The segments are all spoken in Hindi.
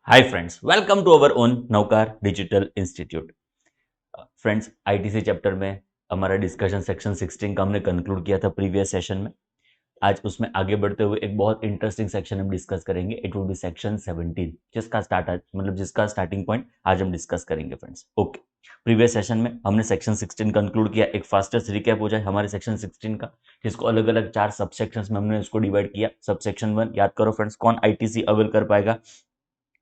Hi friends, welcome to our own नौकार digital institute. Friends, ITC chapter में हमारा डिस्कशन सेक्शन 16 का हमने कंक्लूड किया था प्रीवियस सेशन में। आज उसमें आगे बढ़ते हुए एक बहुत इंटरेस्टिंग सेक्शन हम डिस्कस करेंगे। इट विल बी सेक्शन 17 जिसका जिसका स्टार्टिंग पॉइंट आज हम डिस्कस करेंगे फ्रेंड्स। ओके, प्रीवियस सेशन में हमने सेक्शन 16 कंक्लूड किया। एक फास्टेस्ट रिकैप हो जाए हमारे सेक्शन 16 का, जिसको अलग अलग 4 सब सेक्शंस में हमने इसको डिवाइड किया। सब सेक्शन 1 याद करो फ्रेंड्स, कौन आईटीसी अवेल कर पाएगा?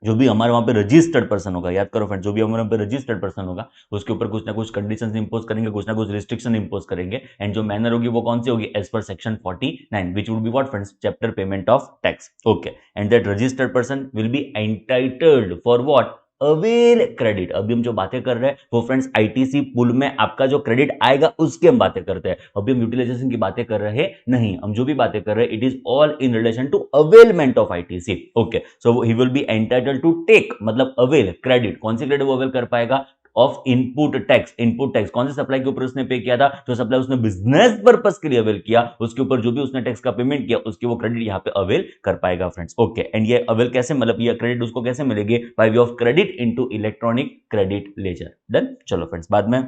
जो भी हमारे वहां पे रजिस्टर्ड पर्सन होगा, याद करो फ्रेंड, जो भी हमारे वहां पे रजिस्टर्ड पर्सन होगा उसके ऊपर कुछ ना कुछ कंडीशंस इंपोज करेंगे, कुछ ना कुछ रिस्ट्रिक्शन इंपोज करेंगे। एंड जो मैनर होगी वो कौन सी होगी? As per section 49 which would be what friends? Chapter payment of tax. Okay, and that registered person will be entitled for what? Avail credit. अभी हम जो बातें कर रहे हैं वो फ्रेंड्स आईटीसी पुल में आपका जो क्रेडिट आएगा उसकी हम बातें करते हैं। अभी हम यूटिलाइजेशन की बातें कर रहे हैं नहीं, हम जो भी बातें कर रहे हैं it is all in relation to availment of ITC. Okay, so he will be entitled to take, मतलब अवेल क्रेडिट। कौन सी क्रेडिट वो अवेल कर पाएगा? Of input tax. Input tax कौन से सप्लाई के ऊपर उसने पे किया था? जो सप्लाई उसने बिजनेस पर्पस के लिए अवेल किया उसके ऊपर जो भी उसने टैक्स का पेमेंट किया उसकी वो क्रेडिट यहाँ पे अवेल कर पाएगा फ्रेंड्स। ओके, एंड ये अवेल कैसे, मतलब ये क्रेडिट उसको कैसे मिलेगी? Bye way of credit into electronic credit ledger. Done. चलो फ्रेंड्स, बाद में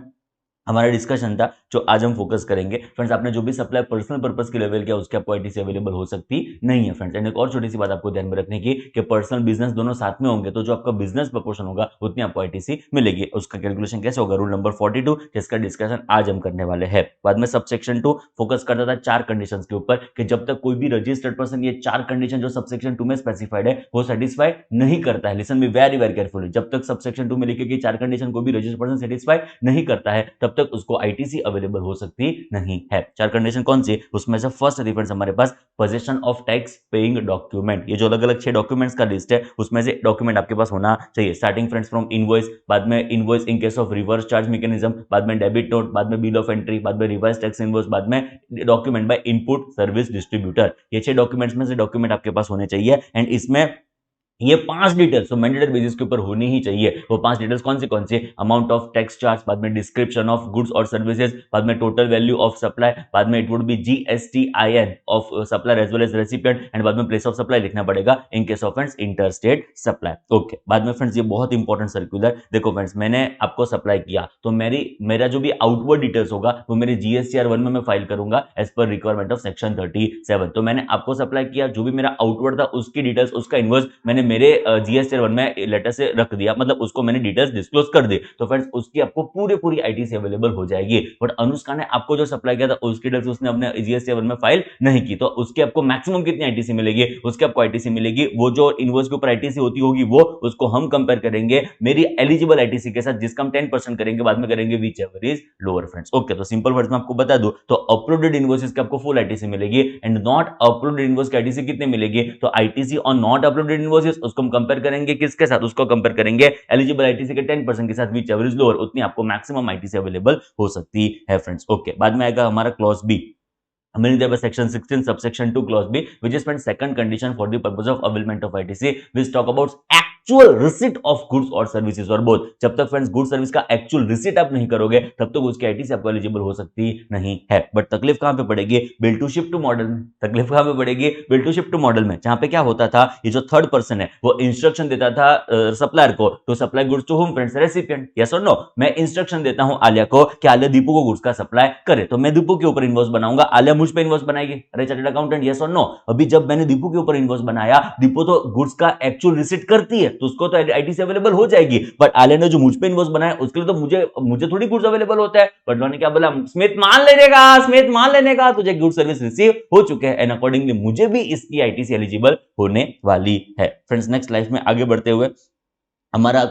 हमारा डिस्कशन था जो आज हम फोकस करेंगे। फ्रेंड्स, आपने जो भी सप्लाई पर्सनल पर्पस के लेवल किया उसके आपको आईटीसी अवेलेबल हो सकती नहीं है फ्रेंड्स। एंड एक और छोटी सी बात आपको ध्यान में रखने की कि पर्सनल बिजनेस दोनों साथ में होंगे तो जो आपका बिजनेस प्रपोर्शन होगा उतनी आपको आईटीसी मिलेगी। उसका कैलकुलेशन कैसे होगा? रूल नंबर 42 जिसका डिस्कशन आज हम करने वाले हैं। बाद में सब सेक्शन 2 फोकस करता था 4 कंडीशंस के ऊपर कि जब तक कोई भी रजिस्टर्ड पर्सन ये 4 कंडीशन जो सब सेक्शन 2 में स्पेसिफाइड है वो सेटिस्फाई नहीं करता है, listen me very very carefully, जब तक सब सेक्शन 2 में लिखे गए 4 कंडीशन को भी रजिस्टर्ड पर्सन सेटिस्फाई नहीं करता है तब तक उसको आईटीसी अवेलेबल हो सकती नहीं है। 4 कंडीशन कौन सी? उसमें से फर्स्ट रेफरेंस हमारे पास position of tax paying document. ये जो अलग अलग 6 डॉक्यूमेंट्स का लिस्ट है उसमें से डॉक्यूमेंट आपके पास होना चाहिए। स्टार्टिंग फ्रेंड्स फ्रॉम इनवॉइस, बाद में invoice in case of reverse charge mechanism, बाद में डेबिट नोट, बाद में बिल ऑफ एंट्री, बाद में रिवर्स टैक्स इनवॉइस, बाद में document by input service distributor. ये 6 डॉक्यूमेंट्स में से डॉक्यूमेंट आपके पास होने चाहिए। एंड इसमें ये 5 डिटेल्स तो मैंडेटरी बेसिस के ऊपर होनी ही चाहिए। वो 5 डिटेल्स कौन सी? अमाउंट ऑफ टैक्स चार्ज, बाद में डिस्क्रिप्शन ऑफ गुड्स और सर्विसेज, बाद में टोटल वैल्यू ऑफ सप्लाई, बाद में it would be GSTIN of supplier as well as recipient, and बाद में प्लेस ऑफ सप्लाई लिखना पड़ेगा in case of friends interstate supply. Okay, बाद में फ्रेंड्स ये बहुत इंपॉर्टेंट सर्कुलर, देखो फ्रेंड्स, मैंने आपको सप्लाई किया तो मेरा जो भी आउटवर्ड डिटेल्स होगा वो मेरे जीएसटीआर 1 में मैं फाइल करूंगा as per requirement of section 37। तो मैंने आपको सप्लाई किया, जो भी मेरा आउटवर्ड था उसकी डिटेल्स, उसका इनवर्स मैंने मेरे जीएसटी 1 में लेटर से रख दिया, मतलब उसको मैंने डिटेल्स डिस्क्लोज कर दी। तो फ्रेंड्स उसकी आपको पूरी आईटीसी अवेलेबल हो जाएगी। बट अनुष्का ने आपको जो सप्लाई किया था उसकी डिटेल्स उसने अपने जीएसटी 1 में फाइल नहीं की, तो उसके आपको मैक्सिमम कितनी आईटीसी मिलेगी? उसके आपको आईटीसी मिलेगी वो जो इनवॉइस के ऊपर आईटीसी होती होगी वो, उसको हम कंपेयर करेंगे मेरी एलिजिबल आईटीसी के साथ जिसका हम 10% करेंगे, बाद में करेंगे which ever is lower friends. Okay, तो सिंपल वर्ड्स में आपको बता दूं तो अपलोडेड इनवॉइसेस के आपको फुल आईटीसी मिलेगी एंड नॉट अपलोडेड इनवॉइस की आईटीसी कितने मिलेगी? तो ITC on not uploaded invoices उसको हम कंपेयर करेंगे किसके साथ? उसको कंपेयर करेंगे एलिजिबल आईटीसी के 10% के साथ विच एवर इज लोअर, उतनी आपको मैक्सिमम आईटीसी अवेलेबल हो सकती है फ्रेंड्स। ओके, बाद में आएगा हमारा clause B. Meaning there was section 16 subsection 2 clause B which is meant second condition for the purpose of availment of ITC which talk about actual receipt of goods or services or both। जब तक फ्रेंड्स गुड सर्विस का एक्चुअल रिसीट आप नहीं करोगे तब तक उसकी आईटीसी आपको एलिजिबल हो सकती नहीं है। बट तकलीफ कहां पे पड़ेगी? Bill to ship to model में। तकलीफ कहां पे पड़ेगी? Bill to ship to model में, जहां पे क्या होता था, ये जो थर्ड पर्सन है वो इंस्ट्रक्शन देता था सप्लायर को to supply goods to home friends recipient. Yes और नो? मैं इंस्ट्रक्शन देता हूं आलिया को कि आलिया दीपू को गुड्स का सप्लाई करे, तो मैं दीपू के ऊपर इनवॉइस बनाऊंगा, आलिया मुझ पे इनवॉइस बनाएगी। अरे चार्टर्ड अकाउंटेंट, यस और नो? अभी जब मैंने दीपू के ऊपर इनवॉइस बनाया, दीपू तो गुड्स का एक्चुअल रिसीट करती है तो उसको तो आईटीसी अवेलेबल हो जाएगी। बट आलिया ने जो मुझ पे इनवॉइस बनाया उसके लिए तो मुझे थोड़ी गुड्स अवेलेबल होता है। बट मैंने क्या बोला? स्मिथ मान लेने का तुझे गुड सर्विस रिसीव हो चुके हैं एंड अकॉर्डिंगली मुझे भी इसकी आईटीसी एलिजिबल होने वाली है। फ्रेंड्स, नेक्स्ट लाइफ में आगे बढ़ते हुए हमारा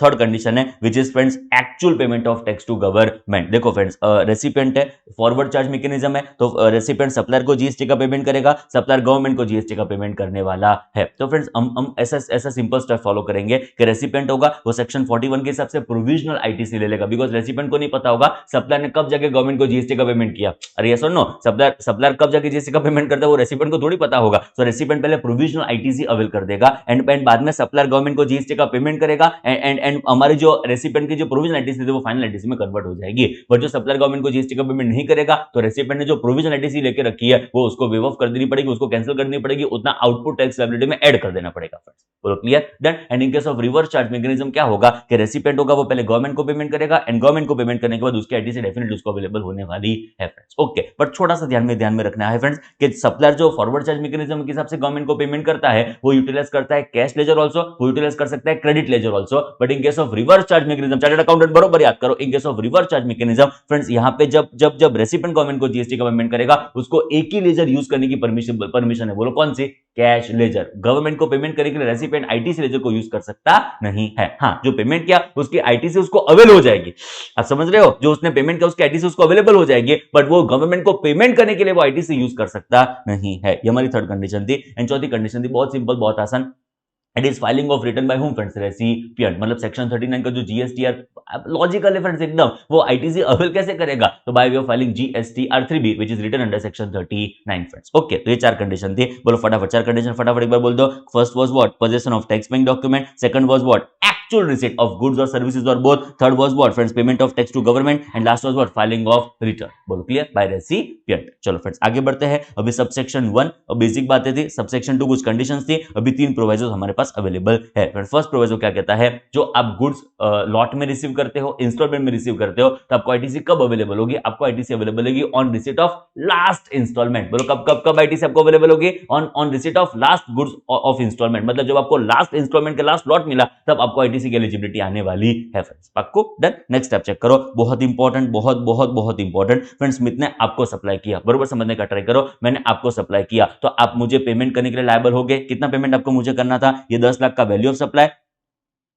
थर्ड कंडीशन है which is friends actual payment of tax to government. देखो फ्रेंड्स, रेसिपिएंट है, फॉरवर्ड चार्ज मैकेनिज्म है, तो रेसिपिएंट सप्लायर को जीएसटी का पेमेंट करेगा, सप्लायर गवर्नमेंट को जीएसटी का पेमेंट करने वाला है। तो फ्रेंड्स हम ऐसा सिंपल स्टेप फॉलो करेंगे कि रेसिपिएंट होगा वो सेक्शन 41 के हिसाब से प्रोविजनल आईटीसी ले लेगा, बिकॉज रेसिपिएंट को नहीं पता होगा सप्लायर ने कब जाके गवर्नमेंट को जीएसटी का पेमेंट किया। अरे यस और नो? सप्लायर कब जाके जीएसटी का पेमेंट करता है वो रेसिपिएंट को थोड़ी पता होगा। तो रेसिपिएंट पहले प्रोविजनल आईटीसी अवेल कर देगा एंड बाद में सप्लायर गवर्नमेंट को जीएसटी का पेमेंट पेमेंट करेगा एंड हमारी जो रेसिपिएंट की जो प्रोविजनल आईटीसी थी वो फाइनल आईटीसी में कन्वर्ट हो जाएगी। बट जो सप्लायर गवर्नमेंट को जीएसटी का पेमेंट नहीं करेगा तो रेसिपिएंट ने जो प्रोविजनल आईटीसी लेके रखी है वो उसको वेव ऑफ कर देनी पड़ेगी, उसको कैंसिल करनी पड़ेगी, उतना आउटपुट टैक्स लायबिलिटी में ऐड कर देना पड़ेगा। बोलो clear? Then and in case of reverse charge mechanism क्या होगा कि रेसिपिएंट होगा वो पहले गवर्नमेंट को पेमेंट करेगा एंड गवर्नमेंट को पेमेंट करने के बाद उसकी आईटीसी डेफिनेटली उसको अवेलेबल होने वाली है फ्रेंड्स। ओके, बट छोटा सा ध्यान में रखना है फ्रेंड्स कि सप्लायर जो फॉरवर्ड चार्ज मैकेनिज्म के हिसाब से गवर्नमेंट को पेमेंट करता है वो यूटिलाइज करता है कैश लेजर आल्सो, वो यूटिलाइज कर सकता है credit ledger also. But in case of reverse charge mechanism, chartered accountant बरोबर याद करो, इन case of reverse charge mechanism friends यहां पे जब रेसिपिएंट गवर्नमेंट को जीएसटी का पेमेंट करेगा उसको एक ही लेजर यूज करने की परमिशन है। बोलो कौन सी? Cash ledger. गवर्नमेंट को पेमेंट करने के लिए रेसिपिएंट आईटीसी लेजर को यूज कर सकता नहीं है। हाँ, जो पेमेंट किया उसकी आईटीसी उसको अवेल हो जाएगी। आप समझ रहे हो? जो उसने पेमेंट किया उसकी आईटीसी उसको अवेलेबल हो जाएगी, बट वो गवर्नमेंट को पेमेंट करने के लिए वो आईटीसी यूज कर सकता नहीं है। ये हमारी थर्ड कंडीशन थी। एंड चौथी कंडीशन थी बहुत सिंपल, बहुत आसान, it is filing of return by home friends? Recipient. मतलब सेक्शन 39 का जो जीएसटीआर लॉजिकल है फ्रेंड्स एकदम, वो आईटीसी अवेल कैसे करेगा? तो by way of filing GSTR 3B which is written under section 39 friends. Okay, तो ये चार कंडीशन थी। बोलो फटाफट चार कंडीशन फटाफट एक बार बोल दो। First was what? Possession of tax paying document. Second was what? actual receipt of goods or services or both. Third was what friends? Payment of tax to government. And last was what? Filing of return. बोलो क्लियर? By recipient. चलो फ्रेंड्स आगे बढ़ते हैं। अभी सबसेक्शन 1 और बेसिक बातें थी, सबसेक्शन 2 कुछ कंडीशंस थी, अभी 3 प्रोविजोस हमारे पास अवेलेबल है। फर्स्ट प्रोविजो क्या कहता है? जो आप गुड्स लॉट में रिसीव करते हो, इंस्टॉलमेंट में रिसीव करते हो, तो आपको आईटीसी कब अवेलेबल होगी? आपको आईटीसी अवेलेबल होगी on receipt of last instalment. बोलो कब कब कब आईटीसी आपको अवेलेबल होगी? On receipt of last goods of instalment. मतलब जब आपको लास्ट इंस्टॉलमेंट के लास्ट लॉट मिला तब आपको आईटीसी की एलिजिबिलिटी आने वाली है फ्रेंड्स। पक्को? डन। नेक्स्ट स्टेप चेक करो, बहुत इंपॉर्टेंट, बहुत इंपॉर्टेंट फ्रेंड्स। स्मिथ ने आपको सप्लाई किया, बरोबर समझने का ट्राई करो। मैंने आपको सप्लाई किया तो आप मुझे पेमेंट करने के लिए लायबल हो गए। कितना पेमेंट आपको मुझे करना था? ये 10 लाख का वैल्यू ऑफ सप्लाई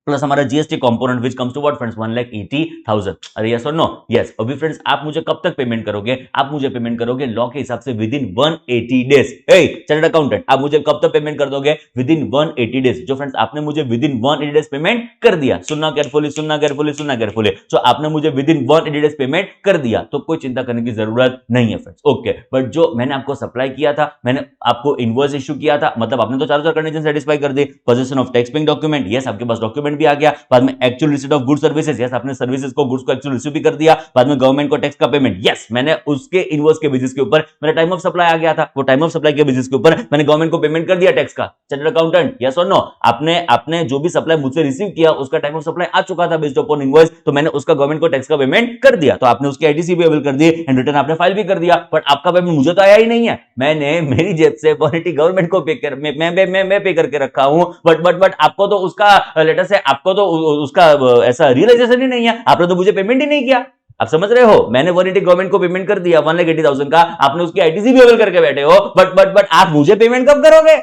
प्लस हमारा GST component which comes to what friends? 1,80,000। अरे यस और नो? यस। अभी फ्रेंड्स आप मुझे कब तक पेमेंट करोगे? आप मुझे पेमेंट करोगे लॉ के हिसाब से with in 180 days. Chartered accountant आप मुझे कब तक पेमेंट कर दोगे? With in 180 days. जो फ्रेंड्स आपने मुझे विद इन 180 डेज पेमेंट कर दिया, सुनना केयरफुली, सुनना केयरफुली, सुनना केयरफुली। जो आपने मुझे विद इन 180 डेज पेमेंट कर दिया तो कोई चिंता करने की जरूरत नहीं है फ्रेंड्स। ओके, बट जो मैंने आपको सप्लाई किया था, मैंने आपको इनवॉइस इश्यू किया था, मतलब आपने तो चारों कंडीशन सेटिस्फाई कर दी। Position of tax paying document, yes आपके पास डॉक्यूमेंट भी आ गया। बाद में actual receipt of goods services, yes आपने सर्विसेज को गुड्स को एक्चुअल रिसीव भी कर दिया। बाद में गवर्नमेंट को टैक्स का पेमेंट, यस मैंने उसके इनवॉइस के बेसिस के ऊपर, मेरा टाइम ऑफ सप्लाई आ गया था, वो टाइम ऑफ सप्लाई के बेसिस के ऊपर मैंने गवर्नमेंट को पेमेंट कर दिया टैक्स का। चार्टर्ड अकाउंटेंट यस और नो? आपने जो भी सप्लाई मुझसे रिसीव किया उसका टाइम ऑफ सप्लाई आ चुका था बेस्ड अपॉन इनवॉइस, तो मैंने उसका गवर्नमेंट को टैक्स का पेमेंट कर दिया। तो आपने उसकी आईटीसी भी अवेल कर दी एंड रिटर्न आपने फाइल भी कर दिया, बट आपका पेमेंट मुझे तो आया ही नहीं है। मैंने मेरी जेब से क्वालिटी गवर्नमेंट को पे कर मैं पे करके रखा हूं, बट आपको तो उसका लेटर से आपको तो उसका ऐसा रियलाइजेशन ही नहीं है, आपने तो मुझे पेमेंट ही नहीं किया। आप समझ रहे हो? मैंने 180 गवर्नमेंट को पेमेंट कर दिया 1,80,000 का, आपने उसकी आईटीसी भी अवेल करके बैठे हो, बट आप मुझे पेमेंट कब करोगे?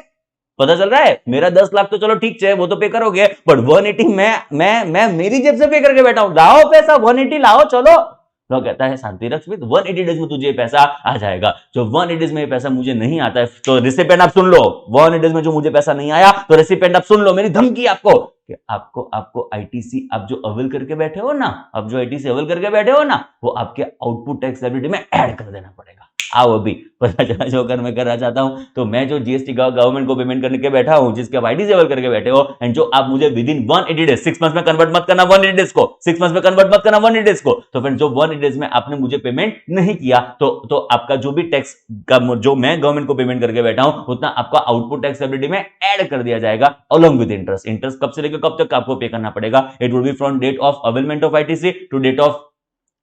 पता चल रहा है? मेरा 10 लाख तो चलो ठीक है वो तो पे करोगे, बट 180 मैं मेरी जेब से पे करके बैठा हूं। लाओ पैसा, 180 लाओ, चलो। लॉ कहता है शांति रख, 180 डेज में तुझे ये पैसा आ जाएगा। जो 180 डेज में ये पैसा मुझे नहीं आता है तो रेसिपिएंट आप सुन लो, 180 डेज में जो मुझे पैसा नहीं आया तो रेसिपिएंट आप सुन लो, मेरी धमकी आपको कि आपको आईटीसी आप जो अवेल करके बैठे हो ना, आप जो आईटीसी अवेल करके बैठे हो ना, वो आपके आउटपुट टैक्स लायबिलिटी में ऐड कर देना पड़ेगा। आओ अभी पता चला जो कर मैं करना चाहता हूं। तो मैं जो जीएसटी गवर्नमेंट को पेमेंट करने के बैठा हूं, जिसके आप आईटीसी अवेल करके बैठे हो, एंड जो आप मुझे विद इन 180 डेज, 6 मंथ्स में कन्वर्ट मत करना 180 डेज को, 6 मंथ्स में कन्वर्ट मत करना 180 डेज को। तो फ्रेंड जो 180 डेज में आपने मुझे पेमेंट नहीं किया तो आपका जो भी टैक्स का जो मैं गवर्नमेंट को पेमेंट करके बैठा हूं उतना आपका आउटपुट टैक्स लायबिलिटी में ऐड कर दिया जाएगा अलोंग विद इंटरेस्ट। इंटरेस्ट कब से लेकर कब तक आपको पे करना पड़ेगा? It will be from date of availment of ITC to date of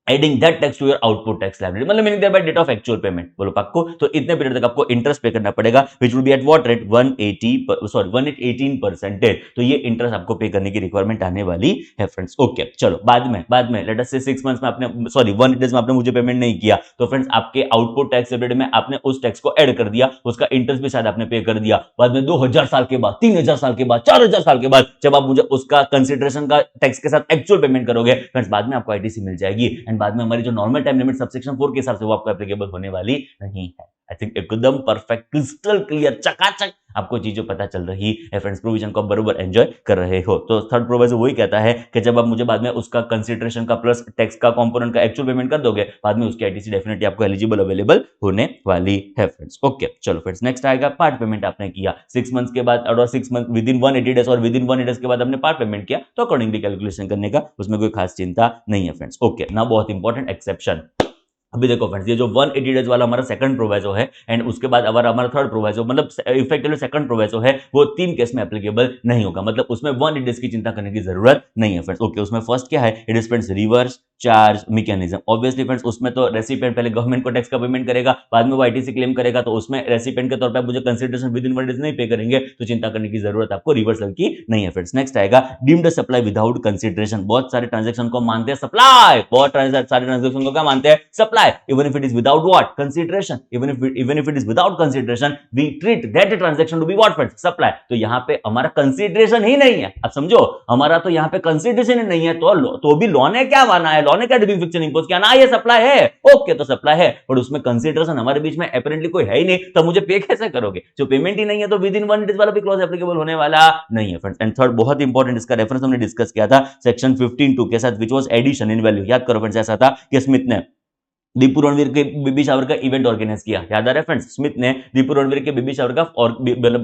adding that tax to your output tax liability, मतलब meaning by date of actual payment. बोलो पक्को? तो इतने पीरियड तक आपको इंटरेस्ट पे करना पड़ेगा, which will be at what rate? 18%। तो ये इंटरेस्ट आपको पे करने की रिक्वायरमेंट आने वाली है फ्रेंड्स। ओके, चलो बाद में लेट अस से 6 मंथ्स में आपने 180 डेज में आपने मुझे पेमेंट नहीं किया, तो फ्रेंड्स आपके आउटपुट टैक्स लायबिलिटी में आपने उस टैक्स को ऐड कर दिया, उसका इंटरेस्ट भी शायद आपने पे कर दिया। बाद में 2000 साल के बाद, 3000 साल के बाद, 4000 साल के बाद जब आप मुझे उसका कंसिडरेशन का टैक्स के साथ एक्चुअल पेमेंट करोगे फ्रेंड्स, बाद में आपको आईटीसी मिल जाएगी एंड बाद में हमारी जो नॉर्मल टाइम लिमिट सबसेक्शन 4 के हिसाब से वो आपको एप्लीकेबल होने वाली नहीं है। आई थिंक एकदम परफेक्ट, क्रिस्टल क्लियर, चकाचक आपको चीजें पता चल रही है फ्रेंड्स, प्रोविजन को बरोबर एंजॉय कर रहे हो। तो थर्ड प्रोविजन वही कहता है कि जब आप मुझे बाद में उसका कंसिडरेशन का प्लस टैक्स का कंपोनेंट का एक्चुअल पेमेंट कर दोगे, बाद में उसकी आईटीसी डेफिनेटली आपको एलिजिबल अवेलेबल होने वाली है फ्रेंड्स। ओके चलो फ्रेंड्स, नेक्स्ट आएगा पार्ट पेमेंट आपने किया 6 मंथ्स के बाद और 6 मंथ विद इन 180 डेज और विद इन 180 डेज के बाद आपने पार्ट पेमेंट किया, तो अकॉर्डिंगली कैलकुलेशन करने का उसमें कोई खास चिंता नहीं है फ्रेंड्स। ओके ना, बहुत इंपॉर्टेंट एक्सेप्शन। अभी देखो फ्रेंड्स, ये जो 180 डेज वाला हमारा सेकंड प्रोविजो है एंड उसके बाद अगर हमारा थर्ड प्रोविजो मतलब इफेक्टिवली सेकंड प्रोविजो है, वो 3 केस में एप्लीकेबल नहीं होगा, मतलब उसमें 180 डेज की चिंता करने की जरूरत नहीं है फ्रेंड्स। ओके, उसमें फर्स्ट क्या है, it is friends reverse charge mechanism. Obviously friends, उसमें तो रेसिपिएंट पहले गवर्नमेंट को टैक्स का पेमेंट करेगा, बाद में वो आईटीसी क्लेम करेगा, तो उसमें रेसिपिएंट के तौर पे मुझे कंसिडरेशन विद इन 1 डेज नहीं पे करेंगे, तो चिंता करने की जरूरत आपको रिवर्सल की नहीं है फ्रेंड्स। नेक्स्ट आएगा डीम्ड सप्लाई विदाउट कंसिडरेशन। बहुत सारे ट्रांजैक्शन को मानते हैं सप्लाई, बहुत सारे ट्रांजैक्शन को क्या मानते हैं, supply, even if it is without what consideration, even if it is without consideration, we treat that transaction to be what friends, supply। तो यहां पे हमारा कंसीडरेशन ही नहीं है, अब समझो, हमारा तो यहां पे कंसीडरेशन ही नहीं है, तो भी लॉ ने क्या माना है, लॉ ने क्या ड्यूरिंग फिक्शन इंपोज किया ना, ये सप्लाई है, ओके तो सप्लाई है, पर उसमें कंसीडरेशन हमारे बीच में अपरेंटली कोई है ही नहीं, तो मुझे पे कैसे करोगे, जो पेमेंट ही नहीं है, तो विद इन 1 डेज वाला भी क्लॉज एप्लीकेबल होने वाला नहीं है फ्रेंड्स। एंड थर्ड बहुत इंपॉर्टेंट, इसका रेफरेंस हमने डिस्कस किया था सेक्शन 15(2) के साथ, which was addition in value. याद करो फ्रेंड्स, ऐसा था कि स्मिथ ने दीपू रणवीर के बेबी शावर का इवेंट ऑर्गेनाइज किया, याद आ रहा है फ्रेंड्स, स्मिथ ने दीपू रणवीर के बेबी शावर का और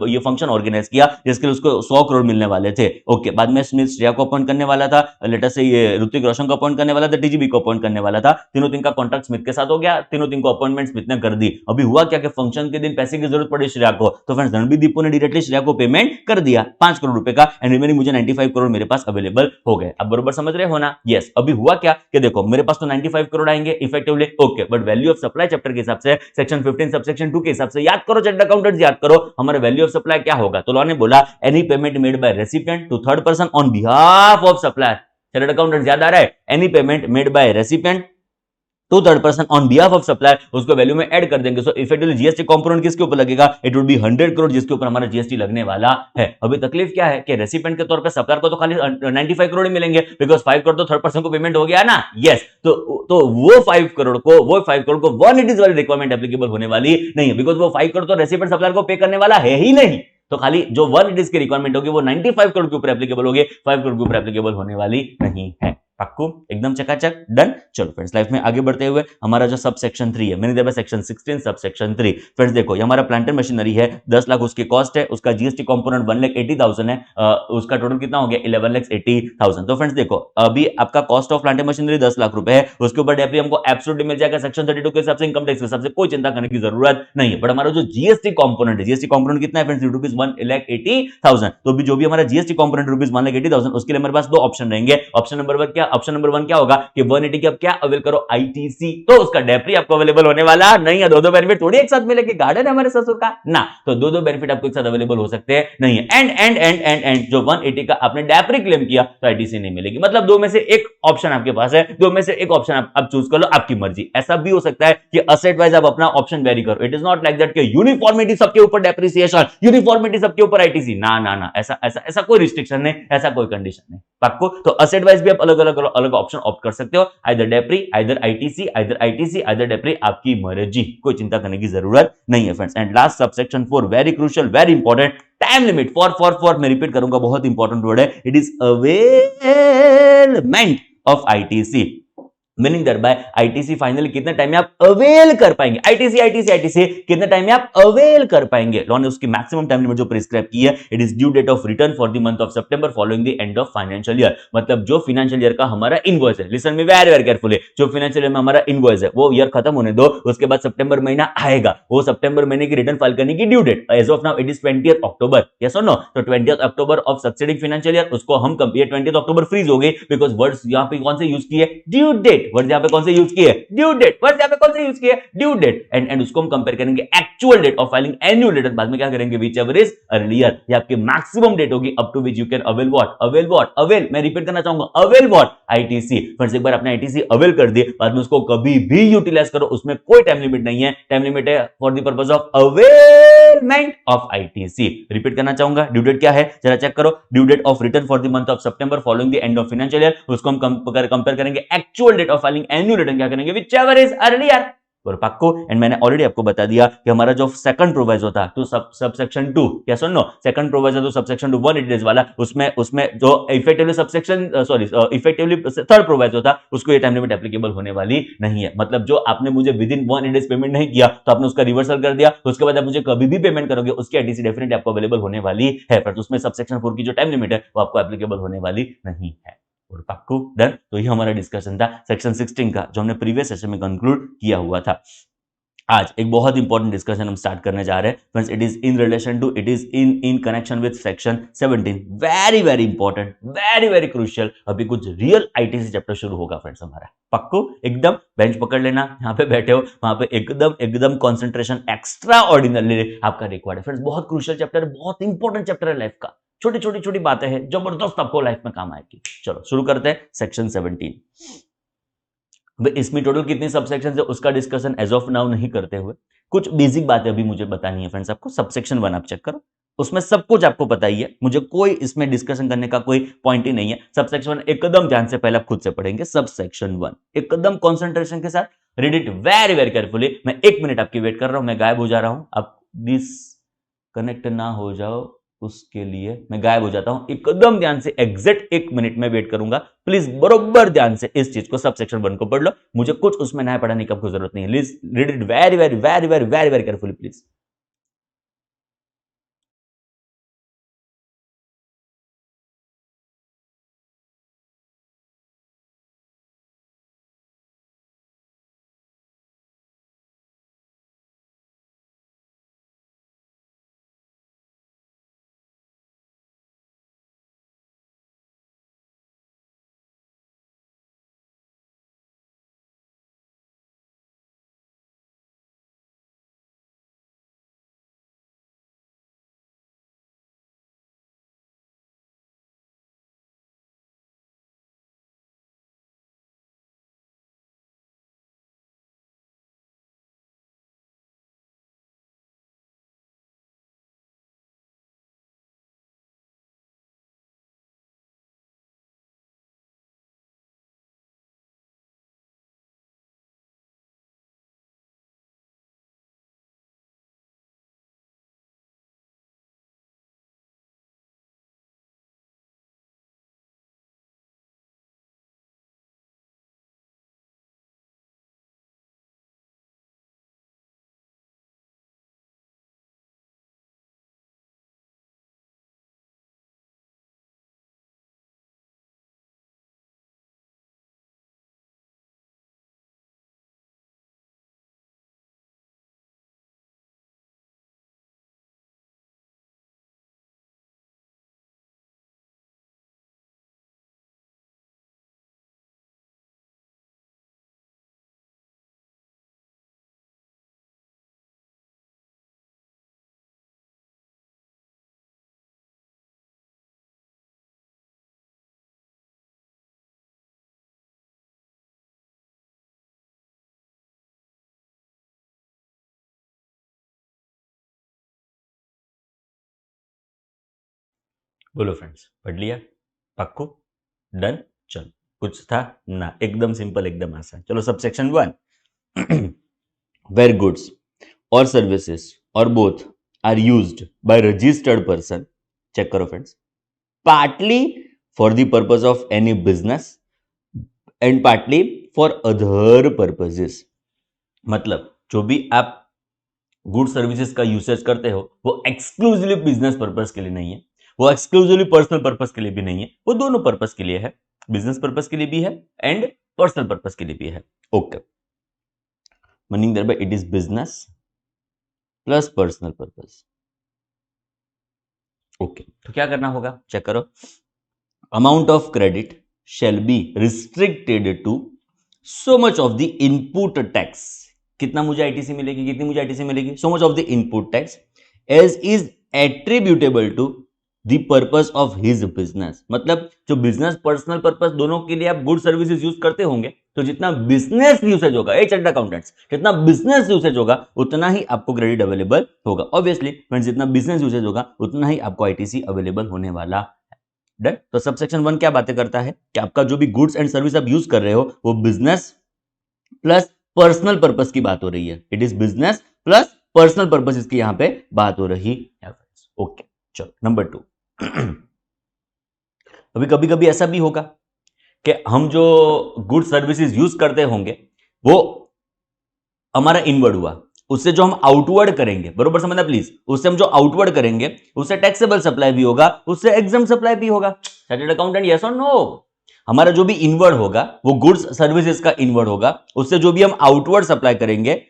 ये फंक्शन ऑर्गेनाइज किया जिसके लिए उसको 100 करोड़ मिलने वाले थे। ओके, बाद में स्मिथ श्रेया को अपॉइंट करने वाला था, लेटर से ये ऋतिक रोशन को अपॉइंट करने वाला था, टीजीबी को अपॉइंट करने वाला था, तीनों दिन का कॉन्ट्रैक्ट स्मिथ के साथ हो गया, तीनों दिन को अपॉइंटमेंट स्मिथ ने कर दी। अभी हुआ क्या कि फंक्शन के दिन पैसे की जरूरत पड़ी श्रेया को, तो फ्रेंड्स रणबीर दीपू ने डायरेक्टली श्रेया को पेमेंट कर दिया 5 करोड़ रुपए का, एंड रिमेनिंग मुझे 95 करोड़ मेरे पास अवेलेबल हो गए। अब बरोबर समझ रहे हो ना? यस। अभी हुआ क्या कि देखो मेरे पास तो 95 करोड़ आएंगे effectively, okay, but value of supply chapter के हिसाब से, सेक्शन 15 सबसेक्शन 2 के हिसाब से, याद करो चार्टर्ड अकाउंटेंट्स, याद करो हमारा वैल्यू ऑफ सप्लाई क्या होगा, तो लॉ ने बोला any payment made by recipient to third person on behalf of supplier. Chartered accountants याद आ रहा है, any payment made by recipient to third person on behalf of supplier, उसको वैल्यू में ऐड कर देंगे। सो इफेक्टिवली जीएसटी कंपोनेंट किसके ऊपर लगेगा, इट वुड बी 100 करोड़, जिसके ऊपर हमारा जीएसटी लगने वाला है। अभी तकलीफ क्या है कि रेसिपिएंट के तौर पे सप्लायर को तो खाली 95 करोड़ ही मिलेंगे, बिकॉज 5 करोड़ तो थर्ड पर्सन को पेमेंट हो गया ना। यस, तो वो 5 करोड़ को 180 वाली रिक्वायरमेंट एप्लीकेबल होने वाली नहीं है, बिकॉज वो 5 करोड़ तो रेसिपिएंट सप्लायर को पे करने वाला है ही नहीं, तो खाली जो 180 की रिक्वायरमेंट होगी वो 95 करोड़ के ऊपर एप्लीकेबल होगी, 5 करोड़ के ऊपर एप्लीकेबल होने वाली नहीं है। पक्को, एकदम चकाचक, डन। चलो फ्रेंड्स, लाइफ में आगे बढ़ते हुए हमारा जो सब सेक्शन 3 है, मैंने दिया सेक्शन 16 सब सेक्शन 3। फ्रेंड्स देखो, ये हमारा प्लांट एंड मशीनरी है, 10 लाख उसकी कॉस्ट है, उसका जीएसटी कंपोनेंट 1,80,000 है, उसका टोटल कितना हो गया 11,80,000। तो फ्रेंड्स देखो, अभी आपका cost of plant and machinery 10 lakh रुपए है, उसके ऊपर डेफिनेटली हमको एब्सोल्यूटली मिल जाएगा सेक्शन 32 के हिसाब से, इनकम टैक्स के हिसाब से कोई चिंता करने की जरूरत नहीं है। बट हमारा जो जीएसटी कंपोनेंट है, जीएसटी कंपोनेंट कितना है फ्रेंड्स, रुपीज 1,80,000। तो अभी जो भी हमारा जीएसटी कंपोनेंट रुपीज 1,80,000, उसके लिए हमारे पास दो ऑप्शन रहेंगे। ऑप्शन नंबर 1 क्या, ऑप्शन नंबर 1 क्या होगा कि 180 की अब क्या अवेल करो, आईटीसी, तो उसका डेप्री आपको अवेलेबल होने वाला नहीं है। दो बेनिफिट थोड़ी एक साथ मिलेंगे, गार्डन है हमारे ससुर का ना, तो दो बेनिफिट आपको एक साथ अवेलेबल हो सकते हैं नहीं है। एंड जो 180 का आपने डेप्री क्लेम किया तो आईटीसी नहीं मिलेगी, मतलब दो में से एक ऑप्शन आपके पास है, दो में से एक ऑप्शन आप चूज कर लो, आपकी मर्जी। ऐसा भी हो सकता है कि असेट वाइज आप अपना ऑप्शन वेरी करो, it is not like that कि यूनिफॉर्मिटी सबके ऊपर डेप्रिसिएशन, यूनिफॉर्मिटी सबके ऊपर आईटीसी, ना, ऐसा कोई रिस्ट्रिक्शन नहीं, ऐसा कोई कंडीशन नहीं। पक्को, तो असेट वाइज भी आप अलग ऑप्शन ऑप्ट कर सकते हो, आइदर डेप्री, आइदर आईटीसी, आइदर डेप्री, आपकी मर्जी, कोई चिंता करने की जरूरत नहीं है friends. And last subsection 4, very crucial, very important, time limit for मैं रिपीट करूंगा, बहुत इंपॉर्टेंट वर्ड है, it is availment of ITC, meaning that bye ITC finally कितने टाइम में आप अवेल कर पाएंगे, आईटीसी कितने टाइम में आप अवेल कर पाएंगे। लॉ ने उसकी मैक्सिमम टाइम लिमिट जो प्रिस्क्राइब की है, it is due date of return for the month of September following the end of financial year, मतलब जो फाइनेंशियल ईयर का हमारा इनवॉइस है, listen me very very carefully, जो फाइनेंशियल ईयर में हमारा इनवॉइस है वो ईयर खत्म होने दो, उसके बाद सितंबर महीना आएगा, वो सितंबर महीने की रिटर्न फाइल करने की due date as of now it is 20th October, yes और नो, तो 20th October of succeeding financial year, उसको हम ये 20th अक्टूबर फ्रीज हो गई, बिकॉज वर्ड्स यहां पे कौन से यूज किए, ड्यू डेट, वर्ड्स यहां पे कौन से यूज किए, ड्यू डेट, वर्ड्स यहां पे कौन से यूज किए, ड्यू डेट, एंड उसको हम कंपेयर करेंगे actual date of filing annual return, बाद में क्या करेंगे, व्हिच एवर इज अर्लियर, ये आपकी मैक्सिमम डेट होगी up to which you can avail, मैं रिपीट करना चाहूंगा, अवेल व्हाट, आईटीसी। फ्रेंड्स एक बार आपने आईटीसी अवेल कर दिए, बाद में उसको कभी भी यूटिलाइज करो, उसमें कोई टाइम लिमिट नहीं है, टाइम लिमिट है for the purpose of availment of ITC. Repeat करना चाहूंगा, ड्यू डेट क्या है जरा चेक करो, due date of return for the month of September following the end of financial year, उसको हम कंपेयर करेंगे actual date of filing annual return, क्या करेंगे, व्हिचएवर इज अर्लियर। और पक्को। एंड मैंने ऑलरेडी आपको बता दिया कि हमारा जो सेकंड प्रोवाइजो था तो सबसेक्शन 2, या सुन लो, सेकंड प्रोवाइजो तो सबसेक्शन 2 180 डेज वाला, उसमें जो effectively subsection effectively third proviso था उसको ये टाइम लिमिट एप्लीकेबल होने वाली नहीं है। मतलब जो आपने मुझे विद इन 180 डेज पेमेंट नहीं किया तो आपने उसका रिवर्सल कर दिया, तो उसके बाद आप मुझे कभी भी पेमेंट करोगे उसकी आईटीसी डेफिनेटली आपको अवेलेबल होने वाली है, पर उसमें सबसेक्शन 4 की जो टाइम लिमिट है वो आपको एप्लीकेबल होने वाली नहीं है। और पक्को डन। तो ये हमारा डिस्कशन था सेक्शन 16 का जो हमने प्रीवियस सेशन में कंक्लूड किया हुआ था। आज एक बहुत इंपॉर्टेंट डिस्कशन हम स्टार्ट करने जा रहे हैं friends. It is in relation to, it is in connection with section 17। Very very important, very very crucial. अभी कुछ रियल आईटीसी चैप्टर शुरू होगा फ्रेंड्स हमारा। पक्को एकदम बेंच पकड़ लेना, यहाँ पे बैठे हो वहां पे एकदम एकदम कंसंट्रेशन एक्स्ट्रा ऑर्डिनरी आपका रिक्वायर्ड है फ्रेंड्स। बहुत क्रूशियल चैप्टर है, बहुत इंपॉर्टेंट चैप्टर है लाइफ का। छोटी छोटी छोटी बातें हैं, जबरदस्त आपको लाइफ में काम आएगी। चलो शुरू करते हैं सेक्शन 17। इसमें टोटल कितने सबसेक्शन है उसका डिस्कशन एज ऑफ नाउ नहीं करते हुए कुछ बेसिक बातें अभी मुझे बतानी है फ्रेंड्स आपको। सबसेक्शन 1 आप चेक करो, उसमें सब कुछ आपको पता ही है, मुझे कोई इसमें डिस्कशन करने का कोई पॉइंट ही नहीं है। सबसेक्शन 1 एकदम ध्यान से पहले आप खुद से पढ़ेंगे। सबसेक्शन 1 एकदम कंसंट्रेशन के साथ read it very very carefully. मैं 1 मिनट आपकी वेट कर रहा हूं, मैं गायब हो जा रहा हूं, आप डिसकनेक्ट ना हो जाओ उसके लिए मैं गायब हो जाता हूं। एकदम ध्यान से एग्जैक्ट 1 मिनट में वेट करूंगा। प्लीज बरोबर ध्यान से इस चीज को, सबसेक्शन 1 को पढ़ लो, मुझे कुछ उसमें नया पढ़ाने की आपको जरूरत नहीं है। Please read it very very very very very very carefully please. बोलो फ्रेंड्स, पढ़ लिया? पक्को डन। चलो कुछ था ना, एकदम सिंपल, एकदम आसान। चलो सबसेक्शन 1 वेर गुड्स और सर्विसेज और both are used by registered person, check करो friends, partly for the purpose of any business and partly for other purposes. मतलब जो भी आप गुड सर्विसेज का यूसेज करते हो वो एक्सक्लूसिवली बिजनेस पर्पस के लिए नहीं है, वो एक्सक्लूसिवली पर्सनल पर्पस के लिए भी नहीं है, वो दोनों पर्पस के लिए है। बिजनेस पर्पस के लिए भी है एंड पर्सनल पर्पस के लिए भी है। Okay, meaning thereby it is business plus personal purpose. Okay, तो क्या करना होगा, चेक करो। Amount of credit shall be restricted to so much of the input tax। कितना मुझे आईटीसी मिलेगी, कितनी मुझे आईटीसी मिलेगी? so much of the input tax as is attributable to the purpose of his business। मतलब जो बिजनेस पर्सनल पर्पस दोनों के लिए आप गुड सर्विसेज यूज करते होंगे, तो जितना बिजनेस यूसेज होगा, ए चार्टर्ड अकाउंटेंट्स, जितना बिजनेस यूसेज होगा उतना ही आपको क्रेडिट अवेलेबल होगा। ऑब्वियसली फ्रेंड्स, जितना बिजनेस यूसेज होगा उतना ही आपको आईटीसी अवेलेबल होने वाला। डन। तो सबसेक्शन 1 क्या बातें करता है कि आपका जो भी गुड्स एंड सर्विस आप यूज कर रहे हो वो बिजनेस प्लस पर्सनल पर्पस की बात हो रही है, it is business plus personal purpose इसकी यहां पे बात हो रही है। ओके, चलो नंबर 2। अभी कभी कभी ऐसा भी होगा कि हम जो गुड सर्विसेज यूज करते होंगे वो हमारा इनवर्ड हुआ, उससे जो हम आउटवर्ड करेंगे, बरोबर समझना प्लीज, उससे हम जो आउटवर्ड करेंगे उससे टैक्सेबल सप्लाई भी होगा, उससे एग्जाम सप्लाई भी होगा। चार्टर्ड अकाउंटेंट यस और नो? हमारा जो भी इनवर्ड होगा वो गुड्स सर्विसेज का इनवर्ड होगा, उससे जो भी हम आउटवर्ड सप्लाई करेंगे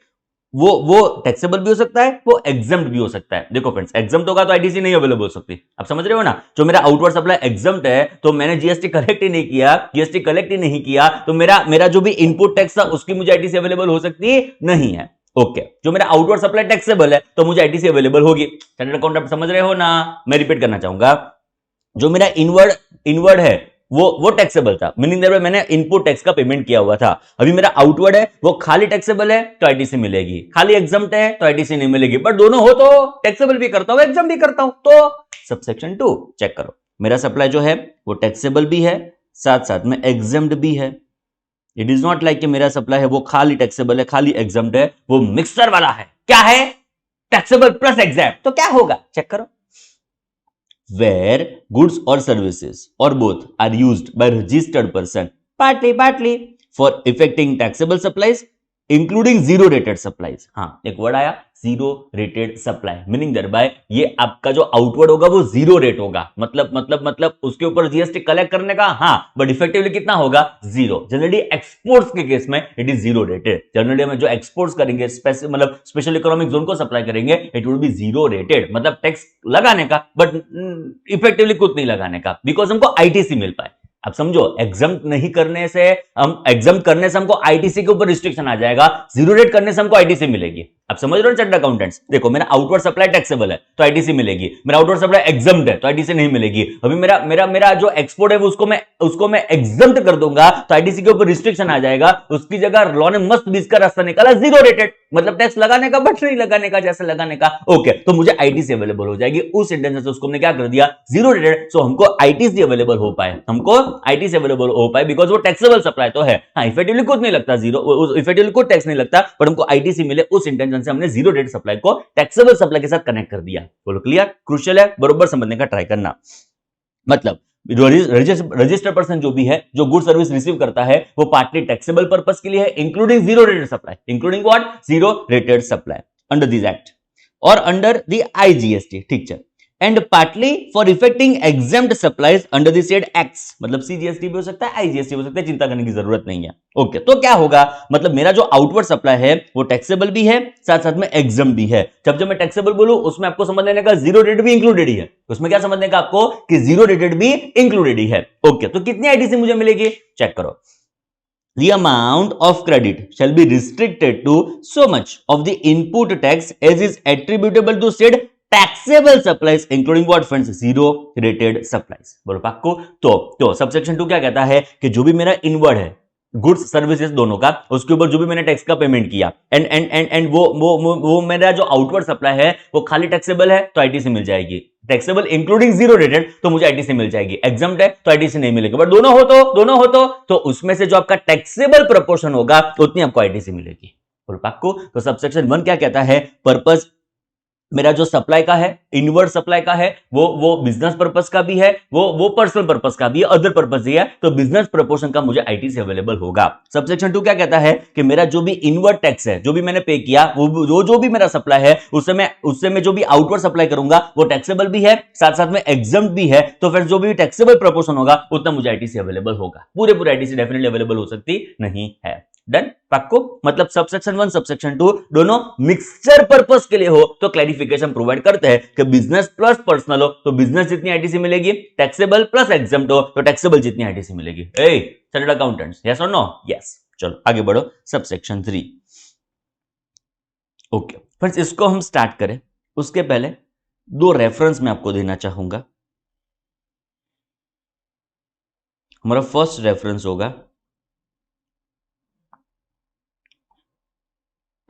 वो टैक्सेबल भी हो सकता है, वो एग्जाम्ड भी हो सकता है। देखो फ्रेंड्स, एग्जाम्ड होगा तो आईटीसी नहीं अवेलेबल हो सकती, आप समझ रहे हो ना? जो मेरा आउटवर्ड सप्लाई एग्जाम्ड है तो मैंने जीएसटी कलेक्ट ही नहीं किया, जीएसटी कलेक्ट ही नहीं किया तो मेरा मेरा जो भी इनपुट टैक्स था उसकी मुझे आईटीसी अवेलेबल हो सकती नहीं है। ओके, जो मेरा आउटवर्ड सप्लाई टैक्सेबल है तो मुझे आईटीसी अवेलेबल होगी। चार्टर्ड अकाउंटेंट समझ रहे हो ना? मैं रिपीट करना चाहूंगा, जो मेरा इनवर्ड इनवर्ड है वो टैक्सेबल था, मीनिंग दैट मैंने इनपुट टैक्स का पेमेंट किया हुआ था। अभी मेरा आउटवर्ड है वो खाली टैक्सेबल है तो आईटीसी मिलेगी, खाली एग्जाम्प्ट है तो आईटीसी नहीं मिलेगी, बट दोनों हो तो टैक्सेबल भी करता हूं एग्जाम भी करता हूं। तो सबसेक्शन 2 चेक करो, मेरा सप्लाई जो है वो टैक्सेबल भी है साथ साथ में एग्जाम्प्ट भी है। इट इज नॉट लाइक कि मेरा सप्लाई है वो खाली टैक्सेबल है खाली एग्जाम्प्ट है, वो मिक्सचर वाला है। क्या है? Taxable plus exempt. तो क्या होगा चेक करो, where goods or services or both are used by registered person partly for effecting taxable supplies including zero rated supplies. हाँ, एक वर्ड आया zero rated supply, meaning thereby ये आपका जो आउटवर्ड होगा वो जीरो रेट होगा, मतलब उसके ऊपर जीएसटी कलेक्ट करने का, हाँ, बट इफेक्टिवली कितना होगा? जीरो। जनरली एक्सपोर्ट्स के केस में it is zero rated. Generally हम जो एक्सपोर्ट्स करेंगे, मतलब स्पेशल इकोनॉमिक जोन को सप्लाई करेंगे, it will B zero rated, मतलब टैक्स लगाने का बट इफेक्टिवली कुछ नहीं लगाने का, बिकॉज हमको आईटीसी मिल पाए। अब समझो, एग्जाम नहीं करने से, हम एग्जाम करने से हमको आईटीसी के ऊपर रिस्ट्रिक्शन आ जाएगा, जीरो रेट करने से हमको आईटीसी मिलेगी। अब समझ रहे हो चार्टर्ड अकाउंटेंट्स? देखो, मेरा आउटवर्ड सप्लाई टैक्सेबल है तो आईटीसी मिलेगी, मेरा आउटवर्ड सप्लाई एग्जाम्ड है तो आईटीसी नहीं मिलेगी। अभी मेरा मेरा मेरा जो एक्सपोर्ट है उसको मैं एग्जाम्ड कर दूंगा तो आईटीसी के ऊपर रिस्ट्रिक्शन आ जाएगा, उसकी जगह लॉ ने मस्त बीच का रास्ता निकाला, जीरो रेटेड, मतलब टैक्स लगाने का बट नहीं लगाने का, जैसे लगाने का। ओके, तो मुझे आईटीसी अवेलेबल हो जाएगी। उस इंटेंशन से उसको हमने क्या कर दिया? Zero rated. सो हमको आईटीसी अवेलेबल हो पाए, हमको आईटीसी अवेलेबल हो पाए बिकॉज वो टैक्सेबल सप्लाई तो है। हाँ, इफेक्टिवली कुछ नहीं लगता, जीरो इफेक्टिवली कुछ टैक्स नहीं लगता, पर हमको आईटीसी मिले, उस इंटेंशन से हमने जीरो रेट सप्लाई को टैक्सेबल सप्लाई के साथ कनेक्ट कर दिया। बोलो क्लियर? क्रूशियल है, बरोबर समझने का ट्राई करना। मतलब रजिस्टर्ड पर्सन जो भी है, जो गुड सर्विस रिसीव करता है, वो पार्टली टैक्सेबल पर्पस के लिए है, including zero rated supply, including what? Zero rated supply under this act और अंडर द आईजीएसटी, ठीक है, and partly for effecting exempt supplies under the said acts, मतलब सीजीएसटी भी हो सकता है, आईजीएसटी हो सकता है, चिंता करने की जरूरत नहीं है। ओके, तो क्या होगा? मतलब मेरा जो आउटवर्ड सप्लाई है वो टैक्सेबल भी है साथ साथ में एग्जाम्प्ट भी है। जब मैं टैक्सेबल बोलूं उसमें आपको समझ लेने का जीरो रेट भी इंक्लूडेड ही है, उसमें क्या समझने का आपको कि जीरो रेटेड भी इंक्लूडेड ही है। ओके, तो कितनी आईटीसी मुझे मिलेगी चेक करो। The amount of credit shall be restricted to so much of the input tax as is attributable to said taxable supplies including what funds? Zero rated supplies। बोलो पक्को? तो सबसेक्शन 2 क्या कहता है कि जो भी मेरा इनवर्ड है गुड्स सर्विसेज दोनों का, उसके ऊपर जो भी मैंने टैक्स का पेमेंट किया एंड वो मेरा जो आउटवर्ड सप्लाई है वो खाली टैक्सेबल है तो आईटीसी मिल जाएगी, टैक्सेबल इंक्लूडिंग जीरो रेटेड तो मुझे आईटीसी मिल जाएगी, एग्जाम्प्ट है तो आईटीसी नहीं मिलेगी, बट दोनों हो तो उसमें से जो आपका टैक्सेबल प्रोपोर्शन होगा उतनी आपको आईटीसी मिलेगी। पक्को? तो सबसेक्शन 1 क्या कहता है? पर्पस मेरा जो सप्लाई का है, इनवर्ड सप्लाई का है, वो बिजनेस पर्पस का भी है, वो पर्सनल पर्पस का भी है, अदर पर्पस ही है, तो बिजनेस प्रपोर्शन का मुझे आईटीसी अवेलेबल होगा। सबसेक्शन 2 क्या कहता है कि मेरा जो भी इनवर्ड टैक्स है, जो भी मैंने पे किया, वो जो भी मेरा सप्लाई है उससे मैं जो भी आउटवर्ड सप्लाई करूंगा वो टैक्सेबल भी है साथ साथ में एग्जाम्प्ट भी है, तो फिर जो भी टैक्सेबल प्रपोर्शन होगा उतना मुझे आईटीसी अवेलेबल होगा। पूरे आईटीसी डेफिनेटली अवेलेबल हो सकती नहीं है। डन? पक्को? मतलब सबसेक्शन 1 सबसेक्शन 2 दोनों मिक्सचर पर्पस के लिए हो तो क्लैरिफिकेशन प्रोवाइड करते हैं कि बिजनेस प्लस पर्सनल हो तो बिजनेस जितनी आईटीसी मिलेगी, टैक्सेबल प्लस एग्जाम्प्ट हो तो टैक्सेबल जितनी आईटीसी मिलेगी। ए चार्टर्ड अकाउंटेंट्स, यस और नो? यस। चलो आगे बढ़ो, सबसेक्शन 3। ओके फ्रेंड्स, इसको हम स्टार्ट करें उसके पहले 2 रेफरेंस मैं आपको देना चाहूंगा। हमारा फर्स्ट रेफरेंस होगा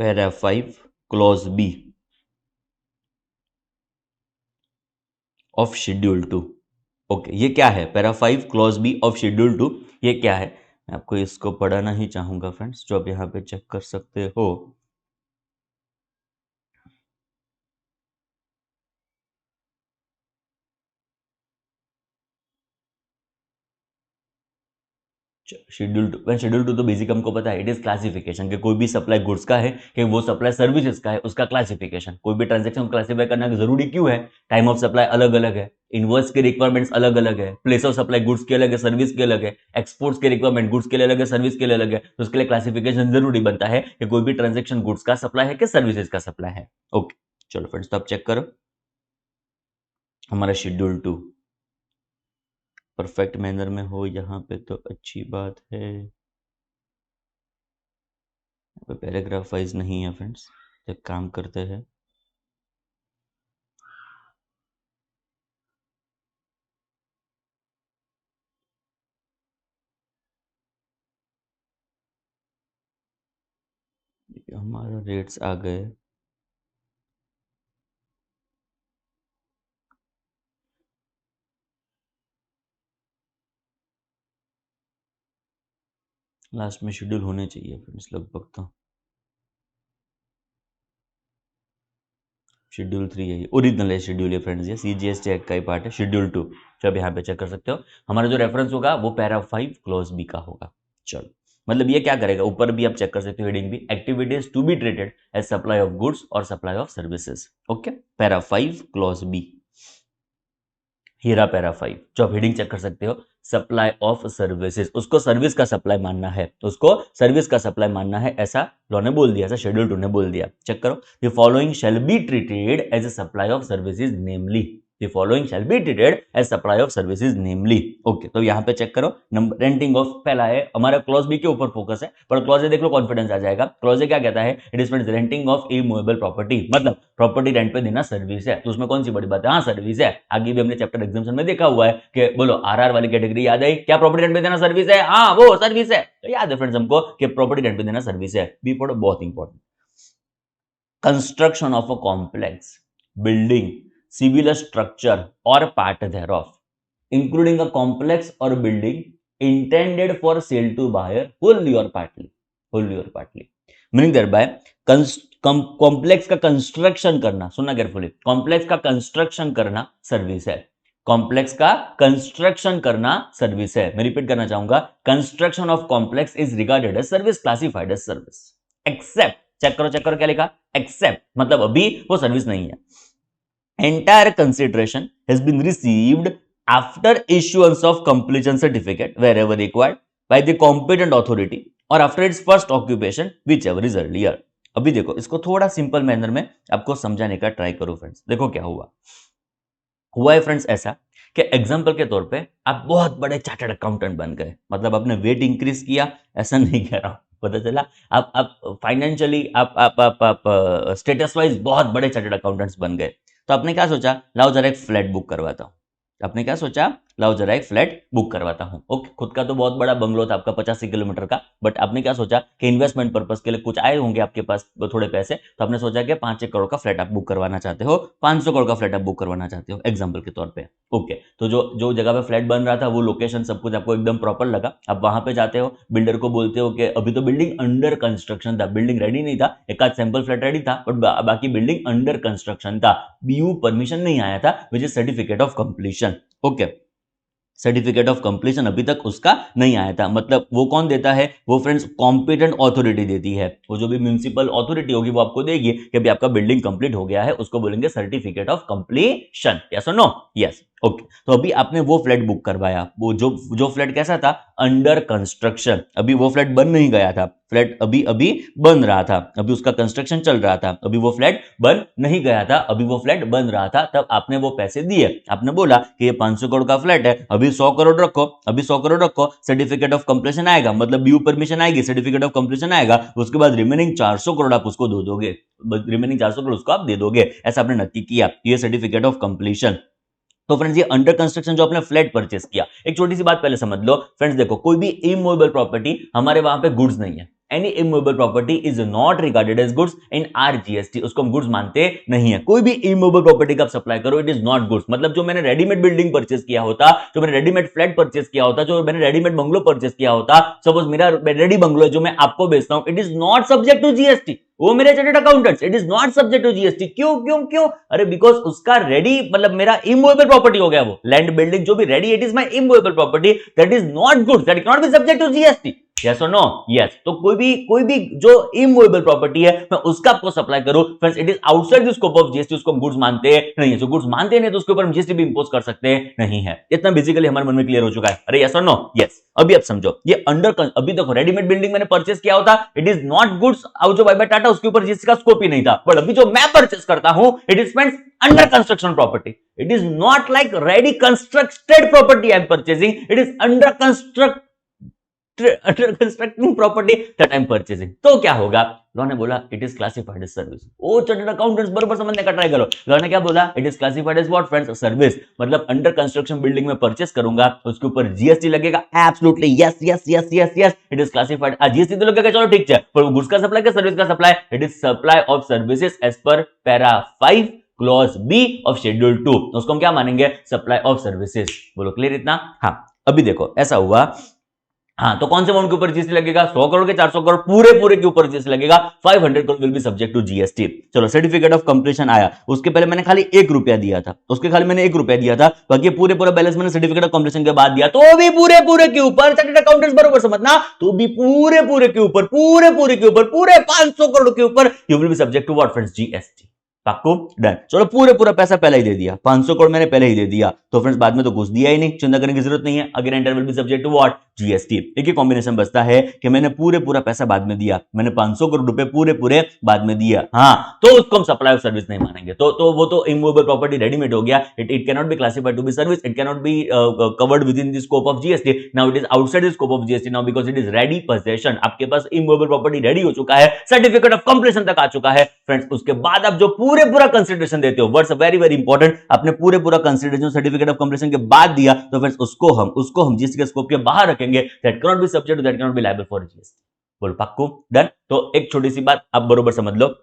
para 5 clause B of schedule 2। Okay, ये क्या है? Para 5 clause B of schedule 2 ये क्या है? मैं आपको इसको पढ़ाना ही चाहूंगा फ्रेंड्स, जो आप यहाँ पे चेक कर सकते हो। शेड्यूल टू तो बेसिक हमको पता है, इट इज क्लासिफिकेशन कि कोई भी सप्लाई गुड्स का है कि वो सप्लाई सर्विसेज का है, उसका क्लासिफिकेशन। कोई भी ट्रांजैक्शन क्लासिफाई करना जरूरी क्यों है? टाइम ऑफ सप्लाई अलग अलग है, इनवॉइस के रिक्वायरमेंट्स अलग अलग है, प्लेस ऑफ सप्लाई गुड्स के अलग है, सर्विस के अलग है, एक्सपोर्ट्स के रिक्वायरमेंट गुड्स के लिए अलग है, सर्विस के लिए अलग है। तो उसके लिए क्लासिफिकेशन जरूरी बनता है कि कोई भी ट्रांजेक्शन गुड्स का सप्लाई है कि सर्विसेज का सप्लाई है। ओके चलो फ्रेंड्स, तो आप चेक करो हमारा शेड्यूल 2 परफेक्ट मैनर में हो यहाँ पे तो अच्छी बात है। पैराग्राफ वाइज नहीं है फ्रेंड्स, एक काम करते हैं, हमारा रेट्स आ गए। लास्ट में शेड्यूल होने चाहिए फ्रेंड्स लगभग, तो शेड्यूल 3 है, ओरिजिनल है शेड्यूल है फ्रेंड्स, ये CGST एक्ट का ही पार्ट है। शेड्यूल 2 जो आप यहाँ पे चेक कर सकते हो, हमारा जो रेफरेंस होगा वो पैरा 5 क्लॉज बी का होगा। चलो मतलब ये क्या करेगा, ऊपर भी आप चेक कर सकते हो हेडिंग भी, activities to be treated as supply of goods और supply of services. Okay para 5 clause B, हीरा पैरा 5 जो आप हेडिंग चेक कर सकते हो, सप्लाई ऑफ सर्विसेज, उसको सर्विस का सप्लाई मानना है, उसको सर्विस का सप्लाई मानना है, ऐसा लॉ ने बोल दिया, ऐसा शेड्यूल 2 ने बोल दिया। चेक करो, the following shall be treated as a supply of services namely, the following shall be treated as supply of services namely. Okay तो यहाँ पे चेक करो, नंबर रेंटिंग ऑफ पहला है हमारा, क्लॉज बी के ऊपर फोकस है, पर क्लॉज ए देख लो कॉन्फिडेंस आ जाएगा। क्लॉज ए क्या कहता है, it is renting of immovable property, मतलब प्रॉपर्टी रेंट पे देना सर्विस है, तो उसमें कौन सी बड़ी बात है, हाँ सर्विस है। आगे भी हमने चैप्टर एग्जाम्पशन में देखा हुआ है कि बोलो आरआर वाली कैटेगरी याद आई, क्या प्रॉपर्टी रेंट पे देना सर्विस है, हाँ वो सर्विस है, तो याद है फ्रेंड्स हमको कि प्रॉपर्टी रेंट पे देना सर्विस है। बी पढ़ो, बहुत important, construction of a complex building, civil structure और part thereof including a complex or building intended for sale to buyer wholly or partly, wholly or partly meaning thereby complex का कंस्ट्रक्शन करना, सुनना केयरफुली, कॉम्प्लेक्स का कंस्ट्रक्शन करना सर्विस है, कॉम्प्लेक्स का कंस्ट्रक्शन करना सर्विस है। मैं रिपीट करना चाहूंगा, construction of complex is regarded as service, classified as service, except, check करो क्या लिखा, एक्सेप्ट मतलब अभी वो सर्विस नहीं है, entire consideration has been received after issuance of completion certificate wherever required by the competent authority or after its first occupation whichever is earlier। अभी देखो इसको थोड़ा सिंपल मैनर में आपको समझाने का ट्राई करो फ्रेंड्स। देखो क्या हुआ है फ्रेंड्स, ऐसा कि एग्जांपल के तौर पे आप बहुत बड़े चार्टर्ड अकाउंटेंट बन गए, मतलब आपने वेट इंक्रीज किया, ऐसा नहीं कह रहा हूं, पता चला आप फाइनेंशियली आप स्टेटस वाइज बहुत बड़े चार्टर्ड अकाउंटेंट्स बन गए, तो आपने क्या सोचा, लाओ जरा एक फ्लैट बुक करवाता हूं। आपने क्या सोचा, लाओ जरा एक फ्लैट बुक करवाता हूं। ओके खुद का तो बहुत बड़ा बंगलो था आपका 85 किलोमीटर का, बट आपने क्या सोचा कि इन्वेस्टमेंट पर्पस के लिए कुछ आए होंगे आपके पास थोड़े पैसे, तो आपने सोचा कि 5-1 करोड़ का फ्लैट आप बुक करवाना चाहते हो, 500 करोड़ का फ्लैट आप बुक करवाना चाहते हो एग्जाम्पल के तौर पर। ओके तो जो जो जगह पे फ्लैट बन रहा था वो लोकेशन सब कुछ आपको एकदम प्रॉपर लगा, आप वहां पे जाते हो, बिल्डर को बोलते हो कि अभी तो बिल्डिंग अंडर कंस्ट्रक्शन था, बिल्डिंग रेडी नहीं था, एक आध सैंपल फ्लैट रेडी था बट बाकी बिल्डिंग अंडर कंस्ट्रक्शन था, बीयू परमिशन नहीं आया था which is certificate of completion. Okay certificate of completion अभी तक उसका नहीं आया था, मतलब वो कौन देता है, वो फ्रेंड्स कॉम्पिटेंट अथॉरिटी देती है, वो जो भी म्युनिसिपल अथॉरिटी होगी वो आपको देगी कि अभी आपका बिल्डिंग कंप्लीट हो गया है, उसको बोलेंगे सर्टिफिकेट ऑफ कंप्लीशन, यस और नो, यस। ओके तो अभी आपने वो फ्लैट बुक करवाया, वो जो फ्लैट कैसा था, अंडर कंस्ट्रक्शन, अभी वो फ्लैट बन नहीं गया था, फ्लैट अभी अभी बन रहा था, अभी उसका कंस्ट्रक्शन चल रहा था, अभी वो फ्लैट बन नहीं गया था, अभी वो फ्लैट बन रहा था, तब आपने वो पैसे दिए, आपने बोला कि ये 500 करोड़ का फ्लैट है, अभी 100 करोड़ रखो, अभी 100 करोड़ रखो, सर्टिफिकेट ऑफ कंप्लीशन आएगा, मतलब बीयू परमिशन आएगी, सर्टिफिकेट ऑफ कंप्लीशन आएगा, उसके बाद रिमेनिंग 400 करोड़ आप उसको दे दोगे, रिमेनिंग 400 करोड़ उसको आप दे दोगे, ऐसा आपने नक्की किया, ये सर्टिफिकेट ऑफ कंप्लीशन। तो फ्रेंड्स ये अंडर कंस्ट्रक्शन जो आपने फ्लैट परचेस किया, एक छोटी सी बात पहले समझ लो फ्रेंड्स, देखो कोई भी इमूवेबल प्रॉपर्टी हमारे वहां पे गुड्स नहीं है, any immovable property is not regarded as goods in our GST, उसको हम गुड्स मानते नहीं है। कोई भी इमूवेबल प्रॉपर्टी का सप्लाई करो, इट इज नॉट गुड्स। मतलब जो मैंने रेडीमेड बिल्डिंग परचेस किया होता, जो मैंने रेडीमेड फ्लैट परचेस किया होता, जो मैंने रेडीमेड बंगलो परचेस किया होता, सपोज मेरा रेडी बंगलो जो मैं आपको बेचता हूं, it is not subject to GST. वो मेरे chartered accountants, it is not subject to GST. क्यों क्यों क्यों? अरे बिकॉज उसका रेडी मतलब मेरा इमूवेबल प्रॉपर्टी हो गया, वो लैंड बिल्डिंग जो भी ready, it is my immovable property, that is not goods, that can not be subject to GST. Yes और नो? यस। तो कोई भी जो इमूवेबल प्रॉपर्टी है मैं उसका आपको सप्लाई करूं, friends it is outside the scope of GST, उसको हम गुड्स मानते नहीं है। जो गुड्स मानते नहीं तो उसके ऊपर हम जीएसटी भी इंपोज कर सकते नहीं है। इतना बेसिकली हमारे मन में क्लियर हो चुका है। अरे यस और नो? यस। अभी आप समझो, ये अभी देखो रेडीमेड बिल्डिंग मैंने परचेस किया होता, इट इज नॉट गुड्स, जो बाय बाय टाटा, उसके ऊपर जीएसटी का स्कोप ही नहीं था। बट अभी जो मैं परचेस करता हूं, it is friends under construction property, it is not like ready constructed property I am purchasing, it is under constructing property that I am purchasing. तो क्या होगा? लॉ ने बोला it is classified as service. ओ चार्टर्ड अकाउंटेंट्स बराबर समझने का ट्राई करो। लॉ ने क्या बोला? It is classified as what friends? Service. मतलब अंडर कंस्ट्रक्शन बिल्डिंग में परचेस करूंगा, उसके ऊपर जीएसटी लगेगा। Absolutely yes yes yes yes yes, it is classified. GST तो लगेगा, चलो ठीक है, पर गुड्स का सप्लाई क्या सर्विस का supply? It is supply of services as per para 5 clause B of schedule 2। उसको हम क्या मानेंगे? Supply of services. बोलो क्लियर इतना? हाँ। अभी देखो ऐसा हुआ, हाँ, तो कौन से अमाउंट के ऊपर जीएसटी लगेगा? 100 करोड़ के 400 करोड़ पूरे के ऊपर जीएसटी लगेगा। 500 crore will be subject to GST. चलो सर्टिफिकेट ऑफ कंप्लीशन आया, उसके पहले मैंने खाली 1 रुपया दिया था, बाकी पूरा बैलेंस मैंने सर्टिफिकेट ऑफ कंप्लीशन के बाद दिया, तो भी पूरे के ऊपर चार्टर्ड अकाउंटेंट्स बरोबर समझना, तो भी पूरे के ऊपर पूरे 500 करोड़ के ऊपर you will be subject to what friends? GST. पक्को? डन। चलो पूरा पैसा पहले ही दे दिया, 500 करोड़ मैंने पहले ही दे दिया, तो फ्रेंड्स बाद में तो कुछ दिया ही नहीं, चिंता करने की जरूरत नहीं है। Again enter will be subject to what? GST. एक ही कॉम्बिनेशन बचता है कि मैंने पूरा पैसा बाद में दिया, मैंने 500 करोड़ रुपए पूरे बाद में दिया, हाँ, तो उसको हम सप्लाई ऑफ सर्विस नहीं मानेंगे। तो वो तो इमूवेबल प्रॉपर्टी रेडीमेड हो गया। It can not be classified to be service, it can not be covered within the scope of GST. Now it is outside the scope of GST now because it is ready possession. आपके पास इमूवेबल प्रॉपर्टी रेडी हो चुका है, सर्टिफिकेट ऑफ कंप्लीशन तक आ चुका है फ्रेंड्स। उसके बाद आप जो पूरा कंसिडरेशन देते हो, वर्ड्स वेरी इंपॉर्टेंट, आपने पूरा कंसिडरेशन सर्टिफिकेट ऑफ कंप्लीशन के बाद दिया, तो फ्रेंड्स उसको हम जीएसटी के स्कोप के बाहर रखेंगे। That can not be subject to, that can not be liable for GST. बोलो पक्को? डन। तो एक छोटी सी बात आप बरोबर समझ लो,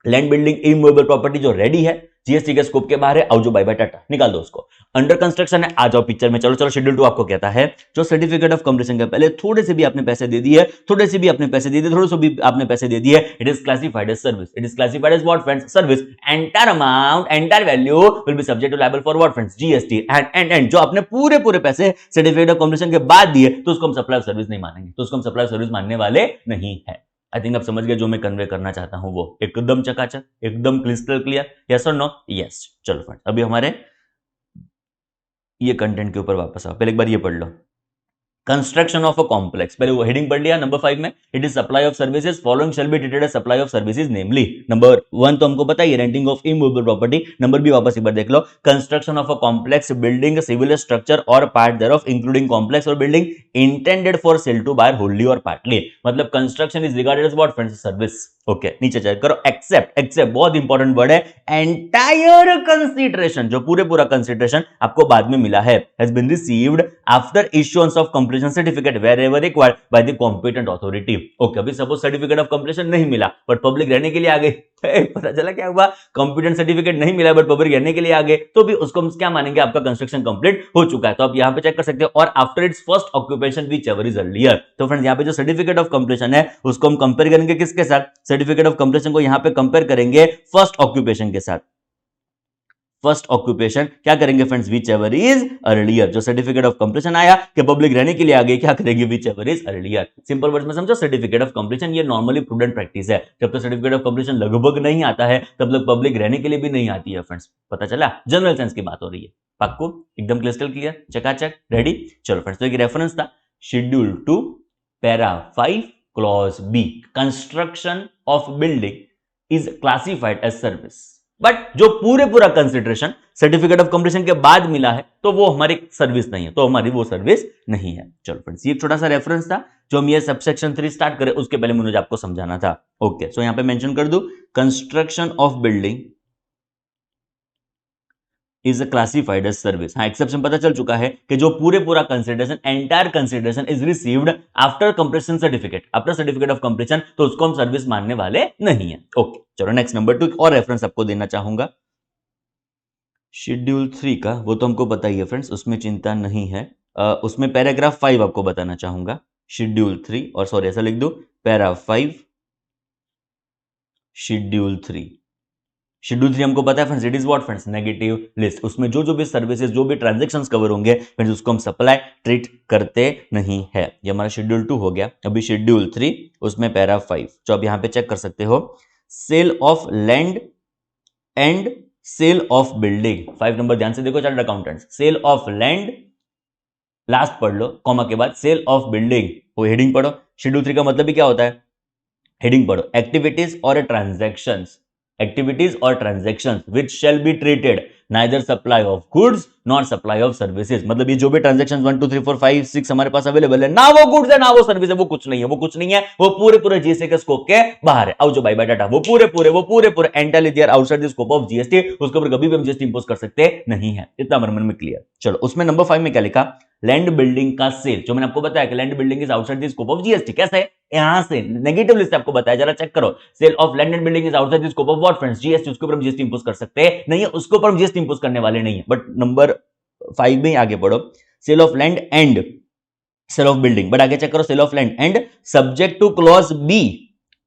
लैंड बिल्डिंग इमूवेबल प्रॉपर्टी जो रेडी है, जीएसटी के स्कोप के बाहर है, आओ जो बाय बाय टाटा निकाल दो उसको। अंडर कंस्ट्रक्शन है, आ जाओ पिक्चर में। चलो शेड्यूल 2 आपको कहता है जो सर्टिफिकेट ऑफ कंप्लीशन के पहले थोड़े से भी आपने पैसे दे दिए, थोड़े से भी आपने पैसे दे दिए, it is classified as service. It is classified as what friends? Service. Entire amount, entire value will be subject to liable for what friends? GST. And जो आपने पूरे पैसे सर्टिफिकेट ऑफ कंप्लीशन के बाद दिए, तो उसको हम सप्लाई ऑफ सर्विस नहीं मानेंगे, तो उसको हम सप्लाई ऑफ सर्विस मानने वाले नहीं है। आई थिंक आप समझ गए जो मैं कन्वे करना चाहता हूं, वो एकदम चकाचक, एकदम क्रिस्टल क्लियर। यस और नो? यस। चलो फ्रेंड्स, अभी हमारे ये कंटेंट के ऊपर वापस आओ। पहले एक बार ये पढ़ लो, कंस्ट्रक्शन ऑफ अ कॉम्प्लेक्स। पहले वो हेडिंग पढ़ लिया। नंबर 5 में it is supply of services, following shall be treated as supply of services, namely number 1 तो हमको पता है renting of immovable property. Number B वापस एक बार देख लो, construction of a complex building, civil structure और पार्ट देयरऑफ इंक्लूडिंग कॉम्प्लेक्स और building intended for sale to buyer होल्डली और पार्टली। मतलब construction is regarded as what friends? Service. Okay, नीचे चेक करो, एक्सेप्ट बहुत इंपॉर्टेंट वर्ड है, एंटायर कंसीडरेशन, जो पूरा कंसीडरेशन आपको बाद में मिला है, has been received after issuance of completion certificate wherever required by the competent authority. Okay, अभी सपोज सर्टिफिकेट ऑफ कंप्लीशन नहीं मिला बट पब्लिक रहने के लिए आ गई, पता चला क्या हुआ? कॉम्पिटेंट सर्टिफिकेट नहीं मिला बट पब्लिक रहने के लिए आ गए, तो भी उसको हम क्या मानेंगे? आपका कंस्ट्रक्शन कंप्लीट हो चुका है। तो आप यहां पे चेक कर सकते हो, और after it's first occupation which ever is earlier. तो फ्रेंड्स यहां पे जो सर्टिफिकेट ऑफ कंप्लीशन है उसको हम कंपेयर करेंगे किसके साथ? सर्टिफिकेट ऑफ कंप्लीशन को यहां पे कंपेयर करेंगे फर्स्ट ऑक्यूपेशन के साथ। फर्स्ट ऑक्यूपेशन क्या करेंगे friends? Which ever is earlier. जो सर्टिफिकेट ऑफ कंप्लीशन आया कि पब्लिक रहने के लिए आ गए, क्या करेंगे? Which ever is earlier. Simple words में समझो, सर्टिफिकेट ऑफ कंप्लीशन ये नॉर्मली प्रूडेंट प्रैक्टिस है। जब तक सर्टिफिकेट ऑफ कंप्लीशन लगभग नहीं आता है तब तक पब्लिक रहने के लिए भी नहीं आती है फ्रेंड्स। पता चला? जनरल सेंस की बात हो रही है। पक्को? एकदम क्रिस्टल क्लियर, चकाचक, रेडी? चलो फ्रेंड्स, तो एक रेफरेंस था schedule 2 para 5 clause B, construction of building is classified as service. But जो पूरा कंसिडरेशन सर्टिफिकेट ऑफ कंप्लीशन के बाद मिला है, तो वो हमारी सर्विस नहीं है, तो हमारी वो सर्विस नहीं है। चलो फ्रेंड्स, ये एक छोटा सा रेफरेंस था। जो हम ये सबसेक्शन 3 स्टार्ट करें उसके पहले मुझे आपको समझाना था। ओके, सो यहां पे मेंशन कर दूं, construction of building is classified as service. हाँ, एक्सेप्शन पता चल चुका है कि जो पूरा consideration, entire consideration is received after completion certificate, after certificate of completion, तो उसको हम सर्विस मानने वाले नहीं है। ओके, चलो नेक्स्ट नंबर 2 और रेफरेंस आपको देना चाहूंगा शेड्यूल 3 का, वो तो हमको पता ही है फ्रेंड्स, उसमें चिंता नहीं है। उसमें पैराग्राफ 5 आपको बताना चाहूंगा, शेड्यूल 3, और सॉरी ऐसा लिख दो पैरा 5 शेड्यूल 3। शेड्यूल 3 हमको पता है friends, it is what friends, negative list. उसमें जो भी सर्विसेज, जो भी ट्रांजैक्शंस कवर होंगे फ्रेंड्स, उसको हम सप्लाई ट्रीट करते नहीं है। ये हमारा शेड्यूल 2 हो गया। अभी शेड्यूल 3, उसमें पैरा 5, जो आप यहां पे चेक कर सकते हो, sale of land and sale of building. 5 number ध्यान से देखो chartered accountants, sale of land last पढ़ लो, कॉमा के बाद सेल ऑफ बिल्डिंग, वो हेडिंग पढ़ो। शेड्यूल 3 का मतलब भी क्या होता है, हेडिंग पढ़ो, एक्टिविटीज और transactions, activities or transactions which shall be treated neither supply of goods nor supply of services। मतलब ये जो भी ट्रांजैक्शंस 1 2 3 4 5 6 हमारे पास अवेलेबल है, ना वो गुड्स है ना वो सर्विस है, वो कुछ नहीं है, वो कुछ नहीं है, वो पूरे जीएसटी के स्कोप के बाहर है। आओ जो बाय बाय डाटा, वो पूरे entirely they are outside the scope of GST, उसके ऊपर कभी भी हम जीएसटी इंपोज कर सकते नहीं है। इतना हमारे मन में क्लियर। चलो उसमें नंबर 5 में क्या लिखा, लैंड बिल्डिंग का सेल, जो मैंने आपको बताया कि land building is outside the scope of GST. कैसे, यहां से नेगेटिव लिस्ट आपको बताया, जरा चेक करो, sale of land and building is outside the scope of what friends, GST. उसके ऊपर हम जीएसटी इंपोज कर सकते हैं नहीं है, उसके ऊपर हम जीएसटी इंपोज करने वाले नहीं है। बट नंबर 5 में आगे पढ़ो, sale of land and sale of building, but आगे चेक करो, sale of land and subject to clause B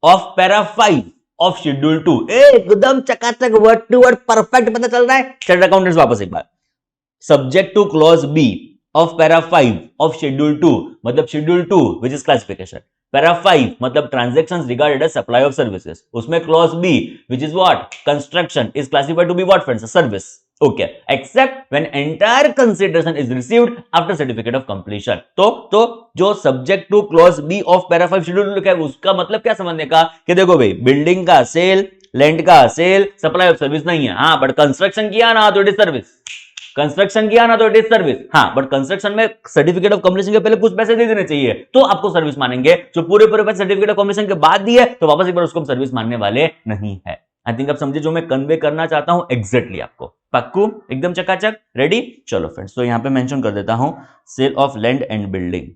of para 5 of schedule 2। एकदम चकाचक, वर्ड टू वर्ड परफेक्ट पता चल रहा है। चार्टर्ड अकाउंटेंट्स वापस एक बार, subject to clause B of para 5 of schedule 2, मतलब schedule 2 which is classification, para 5 मतलब transactions regarded as supply of services, उसमें clause B which is what, construction, is classified to be what friends, service. Okay, except when entire consideration is received after certificate of completion. तो जो subject to clause B of para 5 schedule लिखा है, उसका मतलब क्या समझने का कि देखो भाई, बिल्डिंग का सेल, लैंड का सेल, सप्लाई ऑफ सर्विस नहीं है। हाँ, बट कंस्ट्रक्शन किया ना तो इट इज सर्विस, कंस्ट्रक्शन किया ना तो इट इज सर्विस। हाँ, बट कंस्ट्रक्शन में सर्टिफिकेट ऑफ कंप्लीशन के पहले कुछ पैसे दे देने चाहिए, तो आपको सर्विस मानेंगे। जो पूरे पैसे सर्टिफिकेट ऑफ कंप्लीशन के बाद दिए, तो वापस एक बार उसको हम सर्विस मानने वाले नहीं है। आई थिंक आप समझे जो मैं कन्वे करना चाहता हूं एग्जैक्टली आपको। पक्कू, एकदम चकाचक, रेडी। चलो फ्रेंड्स, तो यहां पे मेंशन कर देता हूं sale of land and building,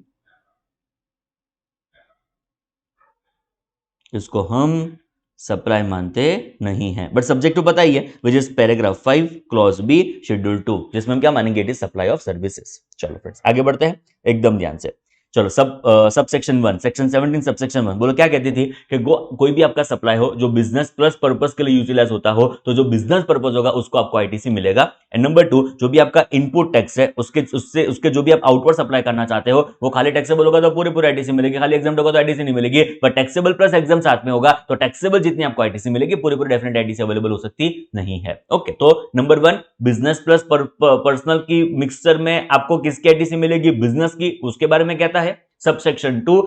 इसको हम सप्लाई मानते नहीं है, बट सब्जेक्ट तो पता ही है, which is paragraph 5 clause B schedule 2, जिसमें हम क्या मानेंगे, it is supply of services. चलो फ्रेंड्स आगे बढ़ते हैं एकदम ध्यान से। चलो sub section 1, section 17 sub section 1 बोलो क्या कहती थी कि कोई भी आपका सप्लाई हो जो बिजनेस प्लस पर्पस के लिए यूटिलाइज होता हो, तो जो बिजनेस पर्पस होगा उसको आपको आईटीसी मिलेगा। एंड नंबर 2, जो भी आपका इनपुट टैक्स है उसके जो भी आप आउटवर्ड सप्लाई करना चाहते हो, वो खाली टैक्सेबल होगा तो पूरे आईटीसी मिलेगी, खाली एग्जाम्प्ट होगा तो आईटीसी नहीं मिलेगी। पर टैक्सेबल प्लस एग्जाम साथ में होगा तो टैक्सेबल जितनी आपको आईटीसी मिलेगी, पूरी डेफिनेट आईटीसी अवेलेबल हो सकती नहीं है। ओके, तो नंबर 1 बिजनेस प्लस पर्सनल की मिक्सचर में आपको किसकी आईटीसी मिलेगी, बिजनेस की, उसके बारे में कहता है। सबसेक्शन 2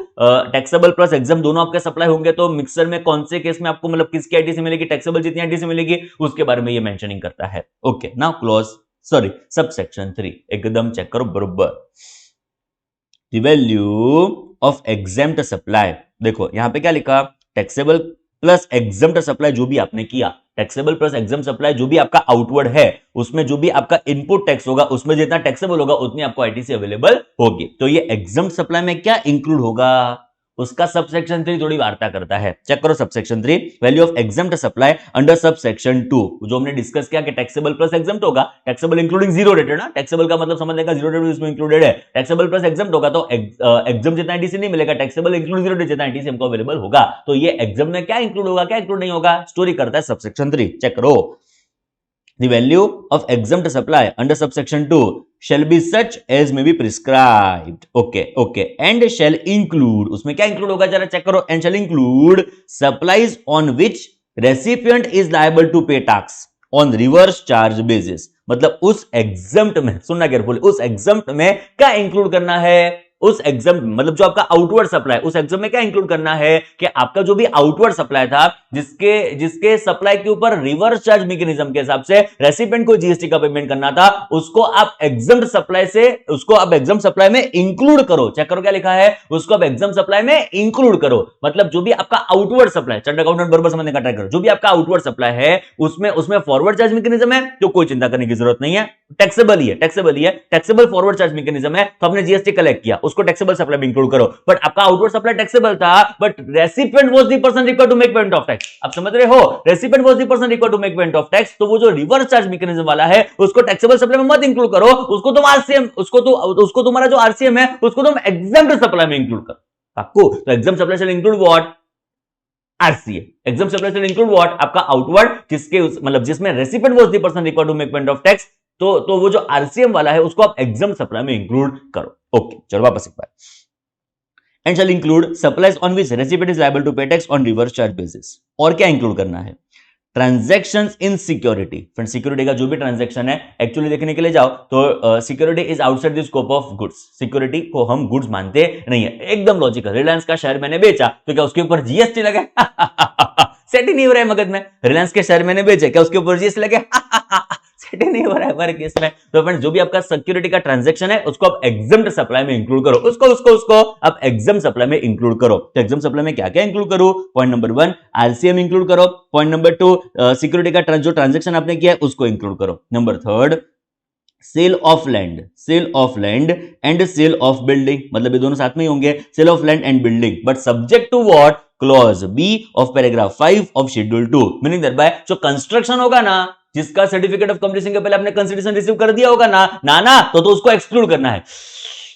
टैक्सेबल प्लस एग्जाम दोनों आपके सप्लाई होंगे तो मिक्सर में कौन से केस में आपको मतलब किसकी आईटीसी मिलेगी, टैक्सेबल जितनी आईटीसी मिलेगी उसके बारे में ये मेंशनिंग करता है। ओके, नाउ सबसेक्शन 3 एकदम चेक करो बरोबर, the value of exempt supply. देखो यहां पे क्या लिखा, टैक्सेबल प्लस एग्जेम्प्ट सप्लाई जो भी आपने किया, टैक्सेबल प्लस एग्जाम सप्लाई जो भी आपका आउटवर्ड है, उसमें जो भी आपका इनपुट टैक्स होगा उसमें जितना टैक्सेबल होगा उतनी आपको आईटीसी अवेलेबल होगी। तो ये एग्जाम सप्लाई में क्या इंक्लूड होगा, उसका सबसेक्शन 3 थोड़ी वार्ता करता है। चेक करो subsection 3, value of exempt supply under subsection 2, जो हमने डिस्कस किया कि टैक्सेबल प्लस एग्जाम्प्ट होगा, टैक्सेबल इंक्लूडिंग जीरो रेटेड ना, टैक्सेबल का मतलब समझने का जीरो रेटेड इसमें इंक्लूडेड है, टैक्सेबल प्लस एग्जाम्प्ट होगा तो एग्जाम जितना आईटीसी नहीं मिलेगा, टैक्सेबल इंक्लूड जीरो रेटेड जितना आईटीसी हमको अवेलेबल होगा। तो ये एग्जाम में क्या इंक्लूड होगा, क्या इंक्लूड नहीं होगा, स्टोरी करता है सबसेक्शन 3। चेक करो, the value of exempt supply under subsection 2 shall be such as may be prescribed, okay and shall include, उसमें क्या इंक्लूड होगा जरा चेक करो, and shall include supplies on which recipient is liable to pay tax on reverse charge basis। मतलब उस exempt में, सुनना केयरफुली, उस exempt में क्या इंक्लूड करना है, उस एग्जाम मतलब जो आपका आउटवर्ड सप्लाई, उस एग्जाम में क्या इंक्लूड करना है कि आपका जो भी आउटवर्ड सप्लाई था, जिसके जिसके सप्लाई के ऊपर रिवर्स चार्ज मैकेनिज्म के हिसाब से रेसिपिएंट को जीएसटी का पेमेंट करना था, उसको आप एग्जाम सप्लाई से, उसको आप एग्जाम सप्लाई में इंक्लूड करो। चेक करो क्या लिखा है, उसको आप एग्जाम सप्लाई में इंक्लूड करो। मतलब जो भी आपका आउटवर्ड सप्लाई, चार्टर्ड अकाउंटेंट बराबर समझने का ट्राई करो, जो भी आपका आउटवर्ड सप्लाई है उसमें फॉरवर्ड चार्ज मैकेनिज्म है तो कोई चिंता करने की जरूरत नहीं है, टैक्सेबल ही है, टैक्सेबल फॉरवर्ड चार्ज मैकेनिज्म है, तो आपने जीएसटी कलेक्ट किया, उसको टैक्सेबल सप्लाई में इंक्लूड करो। बट आपका आउटवर्ड सप्लाई टैक्सेबल था, but recipient was the person required to make payment of tax. आप समझ रहे हो, recipient was the person required to make payment of tax, तो वो जो रिवर्स चार्ज मैकेनिज्म वाला है उसको टैक्सेबल सप्लाई में मत इंक्लूड करो, उसको तुम आरसीएम, उसको तुम्हारा जो आरसीएम है उसको तुम एग्जम्प्ट सप्लाई में इंक्लूड करो। आपको तो एग्जम्प्ट सप्लाई से include what, RCA. Exempt supply से इंक्लूड व्हाट, आपका आउटवर्ड, जिसके मतलब जिसमें recipient was the person required to make payment of tax, तो वो जो आरसीएम वाला है उसको आप एग्जाम सप्लाई में इंक्लूड करो। ओके, चलो वापस एक बार। And shall include supplies on which recipient is liable to pay tax on reverse charge basis. और क्या इंक्लूड करना है, ट्रांजैक्शंस इन सिक्योरिटी। फ्रेंड, सिक्योरिटी का जो भी ट्रांजैक्शन है, एक्चुअली देखने के लिए जाओ तो security is outside the scope of goods. Security को हम गुड्स मानते नहीं है, एकदम लॉजिकल। रिलायंस का शेयर मैंने बेचा तो क्या उसके ऊपर जीएसटी लगे? सेट ही नहीं हो रहा है मगज में। रिलायंस के शेयर मैंने बेचे, क्या उसके ऊपर जीएसटी लगे? सेट ही नहीं हो रहा है हमारे केस में। तो फ्रेंड, जो भी आपका सिक्योरिटी का ट्रांजैक्शन है उसको आप एग्जम्प्ट सप्लाई में इंक्लूड करो, उसको आप एग्जम्प्ट सप्लाई में इंक्लूड करो। तो एग्जम्प्ट सप्लाई में क्या क्या इंक्लूड करो? पॉइंट नंबर 1 आरसीएम इंक्लूड करो। पॉइंट नंबर 2 सिक्योरिटी का जो ट्रांजैक्शन आपने किया है उसको इंक्लूड करो। Number 3 sale of land and sale of building, मतलब ये दोनों साथ में ही होंगे, sale of land and building, but subject to what, clause B of paragraph 5 of schedule 2। Meaning that by जो कंस्ट्रक्शन होगा ना, जिसका सर्टिफिकेट ऑफ कंप्लीशन के पहले आपने कंसिडरेशन रिसीव कर दिया होगा ना, तो उसको एक्सक्लूड करना है।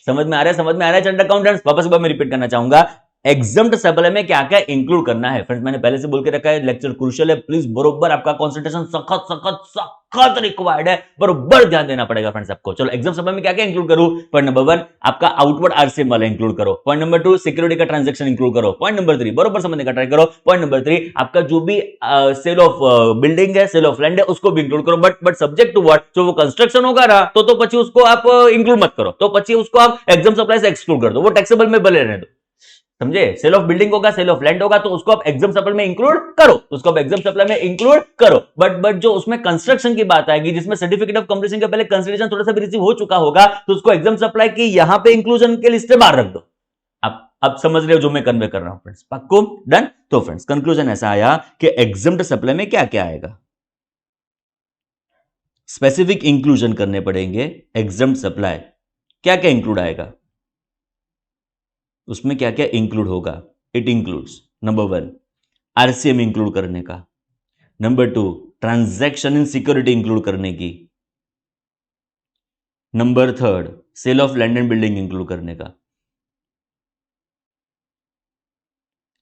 समझ में आ रहा है चार्टर्ड अकाउंटेंट्स? वापस एक बार मैं रिपीट करना चाहूंगा, एग्जम्प्ट सप्लाई में क्या क्या इंक्लूड करना है। फ्रेंड्स, मैंने पहले से बोल के रखा है, लेक्चर क्रूशियल है, प्लीज बरोबर आपका कंसंट्रेशन सखत रिक्वायर्ड है, बरोबर ध्यान देना पड़ेगा फ्रेंड्स आपको। चलो, एग्जाम सप्लाई में क्या क्या इंक्लूड करूं? पॉइंट नंबर 1 आपका आउटवर्ड आरसीएम वाला इंक्लूड करो। पॉइंट नंबर 2 सिक्योरिटी का ट्रांजैक्शन इंक्लूड करो। पॉइंट नंबर 3 बरोबर समझने का ट्राई करो। पॉइंट नंबर 3 आपका जो भी सेल ऑफ बिल्डिंग है, सेल ऑफ लैंड है, उसको भी इंक्लूड करो, बट सब्जेक्ट टू व्हाट, जो वो कंस्ट्रक्शन होगा ना, तो पची उसको आप इंक्लूड मत करो, तो पची उसको आप एग्जाम सप्लाई से एक्सक्लूड कर दो, वो टैक्सेबल में भले रहने दो। समझे? सेल ऑफ बिल्डिंग होगा, सेल ऑफ लैंड होगा, तो उसको आप एग्जाम सप्लाई में इंक्लूड करो, उसको आप एग्जाम सप्लाई में इंक्लूड करो। बट जो उसमें कंस्ट्रक्शन की बात आएगी, जिसमें सर्टिफिकेट ऑफ कंप्लीशन के पहले कंसिडरेशन थोड़ा सा भी रिसीव हो चुका होगा, तो उसको एग्जाम सप्लाई की यहां पे इंक्लूजन के लिस्ट से बाहर रख दो। आप समझ रहे हो जो मैं कन्वे कर रहा हूं फ्रेंड्स? पक्को? डन? तो फ्रेंड्स, कंक्लूजन ऐसा आया कि एग्जाम सप्लाई में क्या क्या आएगा, स्पेसिफिक इंक्लूजन करने पड़ेंगे। एग्जाम सप्लाई क्या क्या इंक्लूड आएगा, उसमें क्या क्या इंक्लूड होगा? It includes number 1 RCM include करने का, number 2 transaction in security include करने की, number 3 sale of land and building include करने का।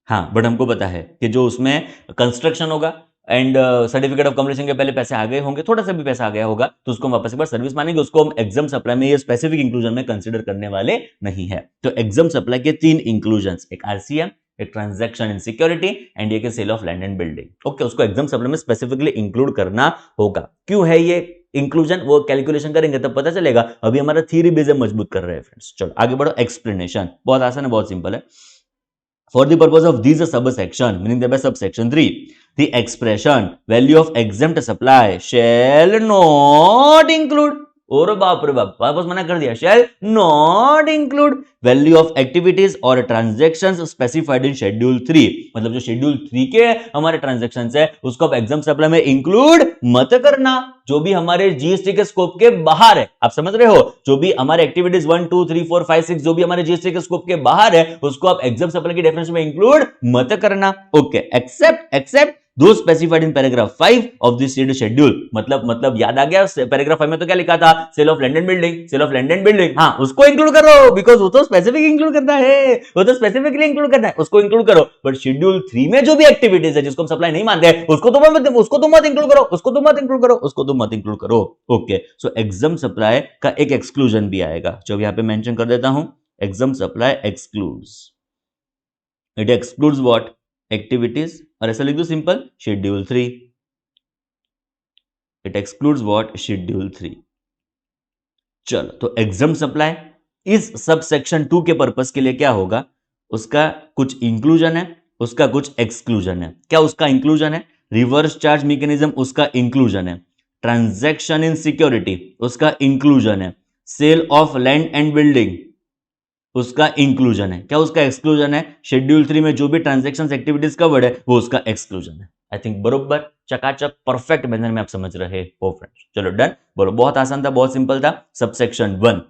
हाँ, बट हमको पता है कि जो उसमें कंस्ट्रक्शन होगा एंड सर्टिफिकेट ऑफ कंप्लीशन के पहले पैसे आ गए होंगे, थोड़ा सा भी पैसा आ गया होगा, तो उसको हम वापस एक बार सर्विस मानेंगे, उसको हम एग्जाम सप्लाई में ये स्पेसिफिक इंक्लूजन में कंसीडर करने वाले नहीं है। तो एग्जाम सप्लाई के 3 इंक्लूजन्स, एक आरसीएम, एक ट्रांजैक्शन इन सिक्योरिटी एंड एक sale of land and building. Okay, उसको एग्जाम सप्लाई में स्पेसिफिकली इंक्लूड करना होगा। क्यों है ये इंक्लूजन, वो कैलकुलेशन करेंगे तब पता चलेगा। अभी हमारा थ्योरी बेस मजबूत कर रहे हैं फ्रेंड्स। चलो आगे बढ़ो। एक्सप्लेनेशन बहुत आसान है, बहुत सिंपल है। For the purpose of this subsection, meaning the subsection 3, the expression value of exempt supply shall not include, और बाप रे बाप, वापस मना कर दिया, shall not include value of activities or transactions specified in schedule 3। मतलब जो शेड्यूल 3 के हमारे ट्रांजेक्शन है उसको आप एग्जाम सप्लाई में इंक्लूड मत करना, जो भी हमारे जीएसटी के स्कोप के बाहर है। आप समझ रहे हो? जो भी हमारे एक्टिविटीज 1 2 3 4 5 6 जो भी हमारे जीएसटी के स्कोप के बाहर है, उसको आप एग्जाम सप्लाई की डेफिनेशन में इंक्लूड मत करना। ओके, एक्सेप्ट दो specified in paragraph 5 of this schedule. मतलब याद आ गया? पैराग्राफ 5 में तो क्या लिखा था? Sale of land and building, sale of land and building. हाँ, उसको इंक्लूड करो, बिकॉज वो तो स्पेसिफिक इंक्लूड करना है, वो तो स्पेसिफिकली इंक्लूड करना है, उसको इंक्लूड करो। बट शेड्यूल 3 में जो भी एक्टिविटीज है जिसको हम सप्लाई नहीं मानते हैं, उसको तो मत इंक्लूड करो, उसको तो मत इंक्लूड करो। ओके, सो एग्जाम सप्लाई का एक एक्सक्लूजन भी आएगा, जो यहां पे मेंशन कर देता हूं। Exempt supply excludes, it excludes what? Activities, और ऐसा लिख दो simple, schedule 3। It excludes what? Schedule 3। चलो, तो एग्जाम सप्लाई इस सब सेक्शन 2 के पर्पस के लिए क्या होगा, उसका कुछ इंक्लूजन है, उसका कुछ एक्सक्लूजन है। क्या उसका इंक्लूजन है? रिवर्स चार्ज मैकेनिज्म उसका इंक्लूजन है, ट्रांजैक्शन इन सिक्योरिटी उसका इंक्लूजन है, sale of land and building उसका इंक्लूजन है। क्या उसका एक्सक्लूजन है? शेड्यूल 3 में जो भी ट्रांजैक्शन एक्टिविटीज कवर्ड है वो उसका एक्सक्लूजन है। आई थिंक बरोबर चकाचक परफेक्ट मैनर में आप समझ रहे हो फ्रेंड्स। चलो डन, बोलो। बहुत आसान था, बहुत सिंपल था। सबसेक्शन 1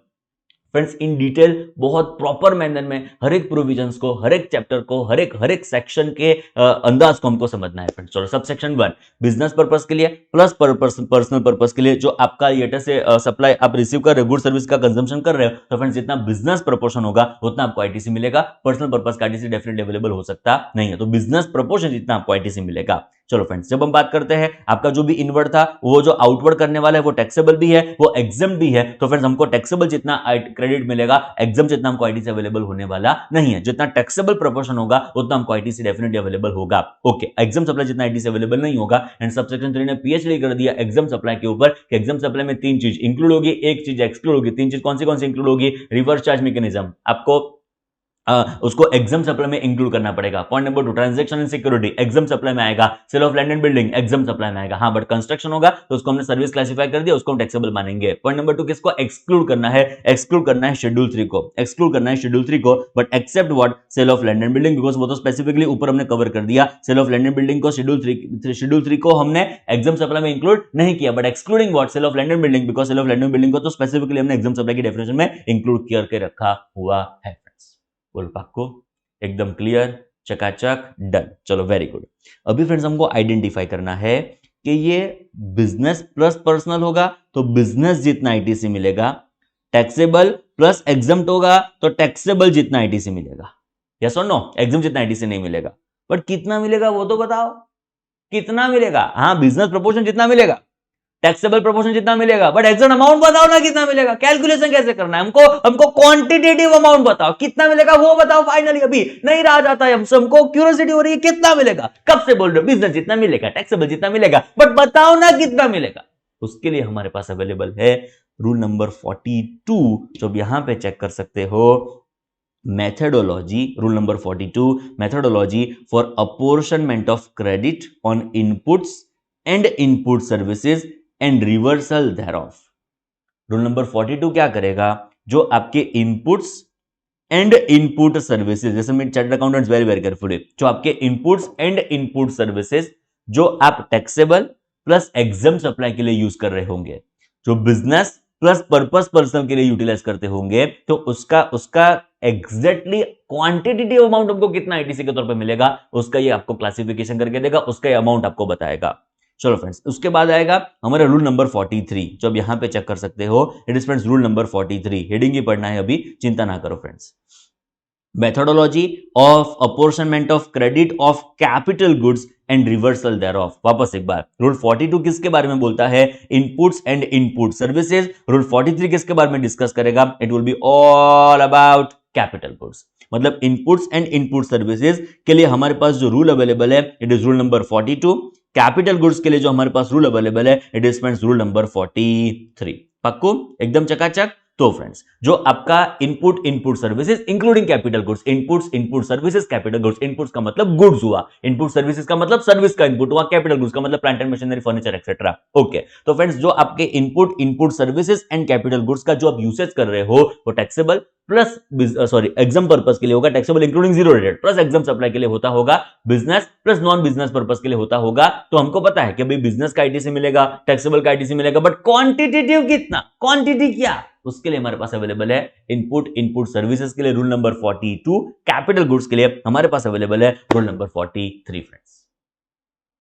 फ्रेंड्स इन डिटेल बहुत प्रॉपर मैनर में हर एक प्रोविजंस को, हर एक चैप्टर को, हर एक सेक्शन के अंदाज को हमको समझना है फ्रेंड्स। चलो सबसेक्शन 1 बिजनेस पर्पस के लिए प्लस पर्सनल पर्पस के लिए जो आपका लेटर से सप्लाई आप रिसीव कर रहे हो, गुड सर्विस का कंजम्पशन कर रहे हो, तो फ्रेंड्स जितना बिजनेस प्रपोर्शन होगा उतना आपको आईटीसी मिलेगा। पर्सनल पर्पस का आईटीसी डेफिनेटली अवेलेबल हो सकता नहीं है, तो बिजनेस प्रपोर्शन जितना आपको आईटीसी मिलेगा। चलो फ्रेंड्स, जब हम बात करते हैं आपका जो भी इनवर्ड था वो जो आउटवर्ड करने वाला है वो टैक्सेबल भी है, वो एग्जाम भी है, तो फ्रेंड्स हमको टैक्सेबल जितना क्रेडिट मिलेगा, एग्जाम जितना हमको आईटीसी अवेलेबल होने वाला नहीं है। जितना टैक्सेबल प्रोपोर्शन होगा उतना हमको आईटीसी डेफिनेटली अवेलेबल होगा। ओके, एग्जाम सप्लाई जितना आईटीसी अवेलेबल नहीं होगा। एंड सबसेक्शन 3 ने पीएचडी कर दिया एग्जाम सप्लाई के ऊपर कि एग्जाम सप्लाई में 3 चीज इंक्लूड होगी, 1 चीज एक्सक्लूड होगी। 3 चीज कौन सी इंक्लूड होगी? रिवर्स चार्ज मैकेनिज्म आपको उसको एग्जाम सप्लाई में इंक्लूड करना पड़ेगा। Point number 2 transaction in security exempt supply में आएगा। Sale of land and building exempt supply में आएगा। हाँ, बट कंस्ट्रक्शन होगा तो उसको हमने सर्विस क्लासिफाई कर दिया, उसको हम टैक्सेबल मानेंगे। पॉइंट नंबर 2 किसको एक्सक्लूड करना है? एक्सक्लूड करना है शेड्यूल 3 को, एक्सक्लूड करना है शेड्यूल 3 को, but except what? Sale of land and building, because वो तो स्पेसिफिकली ऊपर हमने कवर कर दिया। Sale of land and building को शेड्यूल 3 को हमने एग्जाम सप्लाई में इंक्लूड नहीं किया, but excluding what? Sale of land and building, because sale of land and building को तो स्पेसिफिकली हमने एग्जाम सप्लाई की डेफिनेशन में इंक्लूड करके रखा हुआ है फ्रेंड्स। बोल पाक्को, एकदम क्लियर, चकाचक, डन। चलो वेरी गुड। अभी फ्रेंड्स हमको आइडेंटिफाई करना है कि ये बिजनेस प्लस पर्सनल होगा तो बिजनेस जितना आईटीसी मिलेगा, टैक्सेबल प्लस एग्जम्प्ट होगा तो टैक्सेबल जितना आईटीसी मिलेगा। यस और नो? एग्जाम जितना आईटीसी नहीं मिलेगा, बट कितना मिलेगा वो तो बताओ, कितना मिलेगा? हाँ, बिजनेस प्रपोर्शन जितना मिलेगा, टैक्सेबल प्रोपोर्शन जितना मिलेगा, बट एग्जैक्ट अमाउंट बताओ ना कितना मिलेगा। कैलकुलेशन कैसे करना है? हमको क्वांटिटेटिव अमाउंट बताओ, कितना मिलेगा वो बताओ। फाइनली अभी नहीं रहा जाता है, हमको क्यूरियोसिटी हो रही है कितना मिलेगा। कब से बोल रहे हो? बिजनेस जितना मिलेगा, टैक्सेबल जितना मिलेगा, बट बताओ ना कितना मिलेगा। उसके लिए हमारे पास अवेलेबल है रूल नंबर 42, जो अब यहां पे चेक कर सकते हो। Methodology, rule number 42, methodology for apportionment of credit on inputs and input services and reversal thereof। Rule number 42 क्या करेगा? जो आपके इनपुट्स एंड इनपुट सर्विसेज, जैसे मैं chartered accountants very very carefully, जो आपके इनपुट्स एंड इनपुट सर्विसेज जो आप टैक्सेबल प्लस एग्जाम सप्लाई के लिए यूज कर रहे होंगे, जो बिजनेस प्लस पर्पस पर्सनल के लिए यूटिलाइज करते होंगे, तो उसका एग्जैक्टली क्वांटिटेटिव अमाउंट हमको कितना आईटीसी के तौर पे मिलेगा, उसका ये आपको क्लासिफिकेशन करके देगा, उसका ये अमाउंट आपको बताएगा। चलो फ्रेंड्स, उसके बाद आएगा हमारा रूल नंबर 43, जो अब यहां पे चेक कर सकते हो। It is friends rule number 43, heading ही पढ़ना है अभी, चिंता ना करो friends. Methodology of apportionment of credit of capital goods and reversal thereof। वापस एक बार, रूल 42 किसके बारे में बोलता है? Inputs and input services. Rule 43 किसके बारे में डिस्कस करेगा? It will be all about capital goods. मतलब इनपुट्स एंड इनपुट सर्विसेज के लिए हमारे पास जो रूल अवेलेबल है, it is rule number 42। Capital goods के लिए जो हमारे पास रूल अवेलेबल है, it is friends rule number 43। पक्को, एकदम चकाचक। तो फ्रेंड्स, जो आपका input services including capital goods, input services capital goods, inputs का मतलब गुड्स हुआ, इनपुट सर्विसेज का मतलब सर्विस का इनपुट हुआ, कैपिटल गुड्स का मतलब plant and machinery, furniture etcetera. Okay, तो फ्रेंड्स जो आपके input services and capital goods का जो आप यूसेज कर रहे हो वो टैक्सेबल प्लस एग्जाम पर्पस के लिए होगा, taxable including zero rated, plus exempt supply के लिए होता होगा, business plus non business purpose के लिए होता होगा। तो हमको पता है कि भाई बिजनेस का आईटीसी मिलेगा, टैक्सेबल का आईटीसी मिलेगा, बट क्वांटिटेटिव कितना, क्वांटिटी क्या, उसके लिए हमारे पास अवेलेबल है इनपुट सर्विसेज के लिए रूल नंबर 42, कैपिटल गुड्स के लिए हमारे पास अवेलेबल है रूल नंबर 43 फ्रेंड्स।